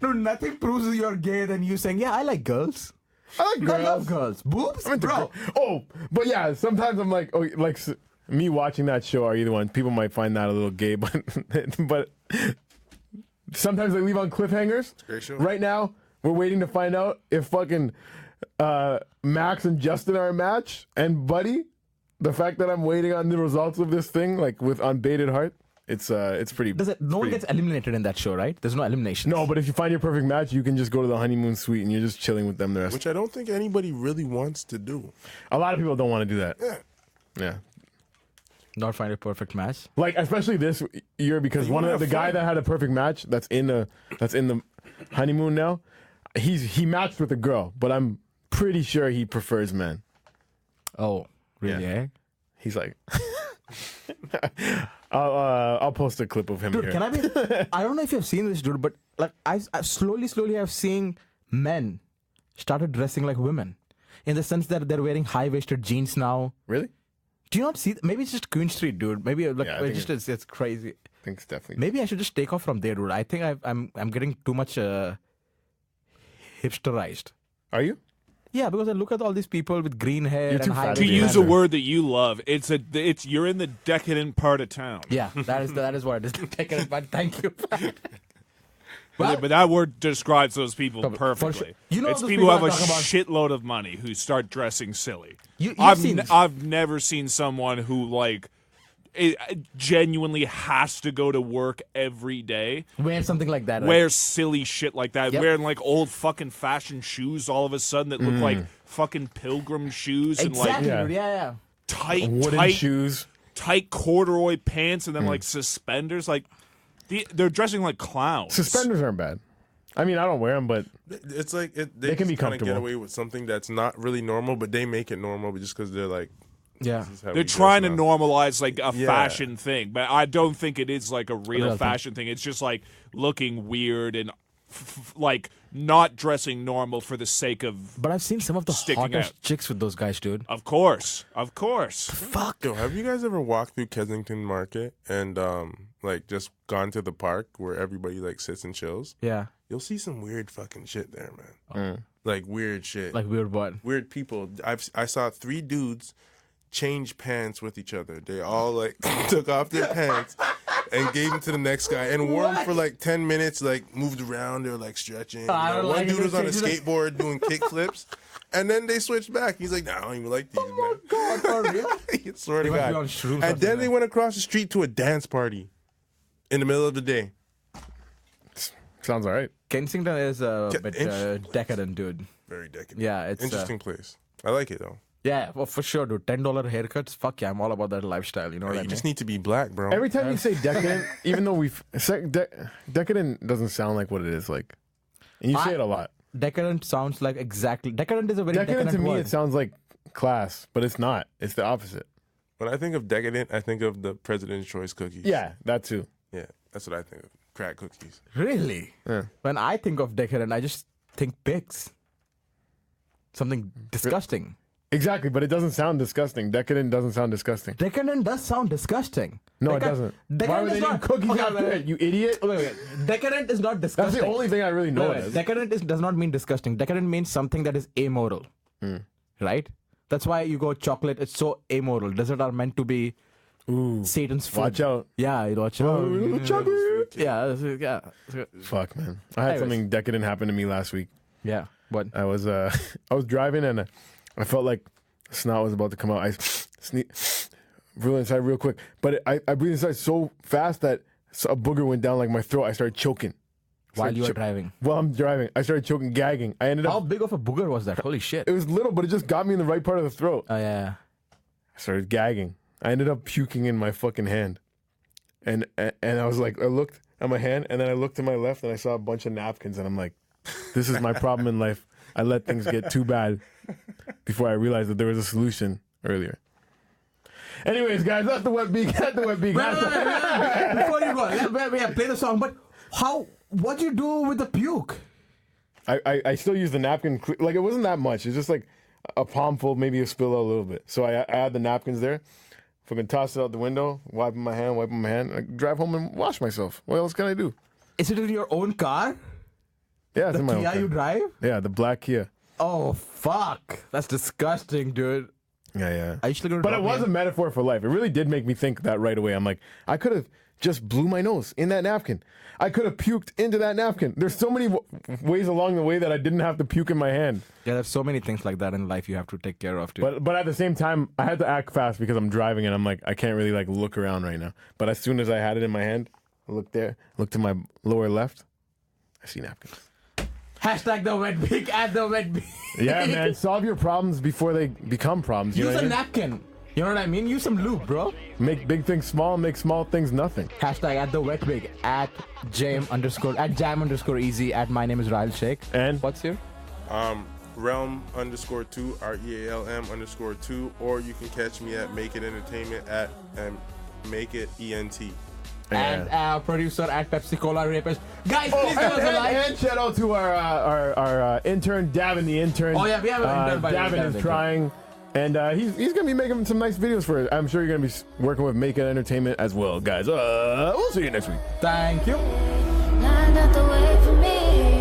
Speaker 3: No, nothing proves you're gay than you saying, yeah, I like girls.
Speaker 2: I like
Speaker 3: I love
Speaker 2: girls.
Speaker 3: girls. Boobs,
Speaker 2: I'm into
Speaker 3: bro.
Speaker 2: Oh, but yeah, sometimes I'm like, oh, like me watching that show or either one. People might find that a little gay, but sometimes they leave on cliffhangers.
Speaker 5: Great show.
Speaker 2: Right now, we're waiting to find out if fucking Max and Justin are a match. And Buddy, the fact that I'm waiting on the results of this thing, like with unbated heart, it's pretty.
Speaker 3: No one gets eliminated in that show, right? There's no elimination.
Speaker 2: No, but if you find your perfect match, you can just go to the honeymoon suite and you're just chilling with them the rest.
Speaker 5: Which I don't think anybody really wants to do.
Speaker 2: A lot of people don't want to do that. Yeah.
Speaker 3: Not find a perfect match.
Speaker 2: Like especially this year because one of the guy that had a perfect match that's in the honeymoon now, he matched with a girl, but I'm pretty sure he prefers men.
Speaker 3: Oh, really?
Speaker 2: Yeah.
Speaker 3: Eh?
Speaker 2: He's like, I'll post a clip of him
Speaker 3: Dude,
Speaker 2: here.
Speaker 3: can I be? I don't know if you've seen this, dude, but like I slowly have seen men started dressing like women, in the sense that they're wearing high-waisted jeans now.
Speaker 2: Really?
Speaker 3: Do you not see? Maybe it's just Queen Street, dude. Maybe like
Speaker 2: Yeah, I think
Speaker 3: it's crazy.
Speaker 2: I think it's definitely.
Speaker 3: Maybe I should just take off from there, dude. I think I'm getting too much hipsterized.
Speaker 2: Are you?
Speaker 3: Yeah, because I look at all these people with green hair
Speaker 2: You're too
Speaker 3: and high.
Speaker 2: fat
Speaker 4: To
Speaker 2: to be
Speaker 4: use a
Speaker 2: Hither.
Speaker 4: word that you love, it's you're in the decadent part of town.
Speaker 3: Yeah, that is what it is. Take it, but thank you.
Speaker 4: But that word describes those people
Speaker 3: For sure.
Speaker 4: perfectly.
Speaker 3: You know
Speaker 4: it's
Speaker 3: those
Speaker 4: people who have
Speaker 3: people
Speaker 4: a
Speaker 3: I talk about-
Speaker 4: shitload of money who start dressing silly.
Speaker 3: You've seen this.
Speaker 4: I've never seen someone who like genuinely has to go to work every day.
Speaker 3: Wear something like that. Right?
Speaker 4: Wear silly shit like that.
Speaker 3: Yep.
Speaker 4: Wearing like old fucking fashion shoes all of a sudden that look like fucking pilgrim shoes
Speaker 3: Exactly,
Speaker 2: Yeah.
Speaker 3: dude. Yeah.
Speaker 4: and like
Speaker 2: Wooden shoes.
Speaker 4: tight corduroy pants and then like suspenders. Like they're dressing like clowns.
Speaker 2: Suspenders aren't bad. I mean, I don't wear them, but
Speaker 5: It's like
Speaker 2: They can be
Speaker 5: kind of get
Speaker 2: comfortable.
Speaker 5: away with something that's not really normal, but they make it normal just because they're like,
Speaker 3: Yeah.
Speaker 5: this is how we
Speaker 4: They're
Speaker 5: dress
Speaker 4: trying to
Speaker 5: now.
Speaker 4: normalize like a
Speaker 5: Yeah.
Speaker 4: fashion thing, but I don't think it is like a real
Speaker 3: real thing.
Speaker 4: fashion thing. It's just like looking weird and like not dressing normal for the sake of.
Speaker 3: But I've seen some of the
Speaker 4: Sticking
Speaker 3: hottest
Speaker 4: out.
Speaker 3: chicks with those guys, dude.
Speaker 4: Of course.
Speaker 3: Fuck.
Speaker 5: Yo, have you guys ever walked through Kensington Market and like just gone to the park where everybody like sits and chills?
Speaker 3: Yeah.
Speaker 5: You'll see some weird fucking shit there, man. Like weird shit.
Speaker 3: Like weird what?
Speaker 5: Weird people. I saw 3 dudes change pants with each other. They all like took off their pants and gave them to the next guy and wore them for like 10 minutes, like moved around. They were like stretching.
Speaker 3: I don't
Speaker 5: One
Speaker 3: like
Speaker 5: dude
Speaker 3: it.
Speaker 5: was on a
Speaker 3: It's like-
Speaker 5: skateboard doing kick flips. And then they switched back. He's like, nah, I don't even like these, man.
Speaker 3: God, for real?
Speaker 5: I swear to
Speaker 3: They must be
Speaker 5: God.
Speaker 3: on shrooms or
Speaker 5: And then
Speaker 3: something.
Speaker 5: they went across the street to a dance party in the middle of the day.
Speaker 2: sounds all right.
Speaker 3: Kensington is a
Speaker 5: Ke-
Speaker 3: bit
Speaker 5: interesting.
Speaker 3: decadent, dude.
Speaker 5: Very decadent.
Speaker 3: Yeah, it's
Speaker 5: Interesting place. I like it though.
Speaker 3: Yeah, well, for sure, dude. $10 haircuts. Fuck yeah, I'm all about that lifestyle. You know what I
Speaker 5: You
Speaker 3: mean?
Speaker 5: just need to be black, bro.
Speaker 2: Every time you say decadent, even though decadent doesn't sound like what it is like, and you say it a lot.
Speaker 3: Decadent sounds like exactly. Decadent is a very
Speaker 2: Decadent to me,
Speaker 3: word.
Speaker 2: it sounds like class, but it's not. It's the opposite.
Speaker 5: When I think of decadent, I think of the President's Choice cookies.
Speaker 2: Yeah, that too.
Speaker 5: Yeah, that's what I think of. Crack cookies.
Speaker 3: Really?
Speaker 2: Yeah.
Speaker 3: When I think of decadent, I just think pigs. Something disgusting.
Speaker 2: Exactly, but it doesn't sound disgusting. Decadent doesn't sound disgusting.
Speaker 3: Decadent does sound disgusting.
Speaker 2: No, it doesn't. Why
Speaker 3: Decadent
Speaker 2: would
Speaker 3: is
Speaker 2: they name
Speaker 3: not
Speaker 2: cookies
Speaker 3: okay,
Speaker 2: after it? You idiot.
Speaker 3: Wait. Decadent is not
Speaker 2: That's
Speaker 3: disgusting.
Speaker 2: the only thing I really know
Speaker 3: Wait,
Speaker 2: it as.
Speaker 3: decadent does not mean disgusting. Decadent means something that is amoral. Right? That's why you go chocolate. It's so amoral. Desserts are meant to be Satan's food.
Speaker 2: Watch out.
Speaker 3: Yeah, watch out.
Speaker 2: Chocolate.
Speaker 3: Yeah.
Speaker 2: Fuck, man. I had
Speaker 3: Anyways.
Speaker 2: something decadent happen to me last week.
Speaker 3: Yeah. What?
Speaker 2: I was driving and I felt like snot was about to come out. I breathed inside real quick, but I breathed inside so fast that a booger went down like my throat. I started choking.
Speaker 3: While you were driving.
Speaker 2: While I'm driving, I started choking, gagging. I ended
Speaker 3: How
Speaker 2: up.
Speaker 3: big of a booger was that? Holy shit.
Speaker 2: It was little, but it just got me in the right part of the throat.
Speaker 3: Oh, yeah.
Speaker 2: I started gagging. I ended up puking in my fucking hand, and I was like, I looked at my hand, and then I looked to my left, and I saw a bunch of napkins, and I'm like, this is my problem in life. I let things get too bad before I realized that there was a solution earlier. Anyways, guys, that's the Wet Beak. That's the Wet Beak.
Speaker 3: Wait. Before you go, play the song. But what do you do with the puke?
Speaker 2: I still use the napkin. Like, it wasn't that much. It's just like a palmful, maybe a spill out a little bit. So I had the napkins there. Fucking toss it out the window, wiping my hand. I drive home and wash myself. What else can I do?
Speaker 3: Is it in your own car?
Speaker 2: Yeah, it's
Speaker 3: The
Speaker 2: in my own
Speaker 3: Kia
Speaker 2: car.
Speaker 3: you drive?
Speaker 2: Yeah, the black Kia.
Speaker 3: Oh, fuck. That's disgusting, dude.
Speaker 2: Yeah.
Speaker 3: Are you still gonna
Speaker 2: But
Speaker 3: drop
Speaker 2: it
Speaker 3: me
Speaker 2: was
Speaker 3: in?
Speaker 2: a metaphor for life. It really did make me think that right away. I'm like, I could have just blew my nose in that napkin. I could have puked into that napkin. There's so many ways along the way that I didn't have to puke in my hand.
Speaker 3: Yeah, there's so many things like that in life you have to take care of, dude.
Speaker 2: But at the same time, I had to act fast because I'm driving and I'm like, I can't really like look around right now. But as soon as I had it in my hand, I looked there, looked to my lower left, I see napkins.
Speaker 3: Hashtag the wet beak at the wet beak.
Speaker 2: Yeah, man, solve your problems before they become problems. You know
Speaker 3: Use
Speaker 2: what
Speaker 3: a
Speaker 2: I mean?
Speaker 3: napkin. You know what I mean? Use some lube, bro.
Speaker 2: Make big things small, make small things nothing.
Speaker 3: Hashtag at the wet beak at jam_easy at my name is Rahil Sheikh.
Speaker 2: And
Speaker 3: What's your?
Speaker 5: Realm _2 REALM_2, or you can catch me at Make It Entertainment at Make It ENT.
Speaker 3: And our producer at Pepsi Cola Rapist. Guys, please give us a like.
Speaker 2: And shout out to our intern, Davin, the intern.
Speaker 3: Oh, yeah, we have an intern, by the way.
Speaker 2: Davin is
Speaker 3: Davin.
Speaker 2: trying. And he's going to be making some nice videos for it. I'm sure you're going to be working with Make It Entertainment as well, guys. We'll see you next week.
Speaker 3: Thank you.
Speaker 6: Not the way for me.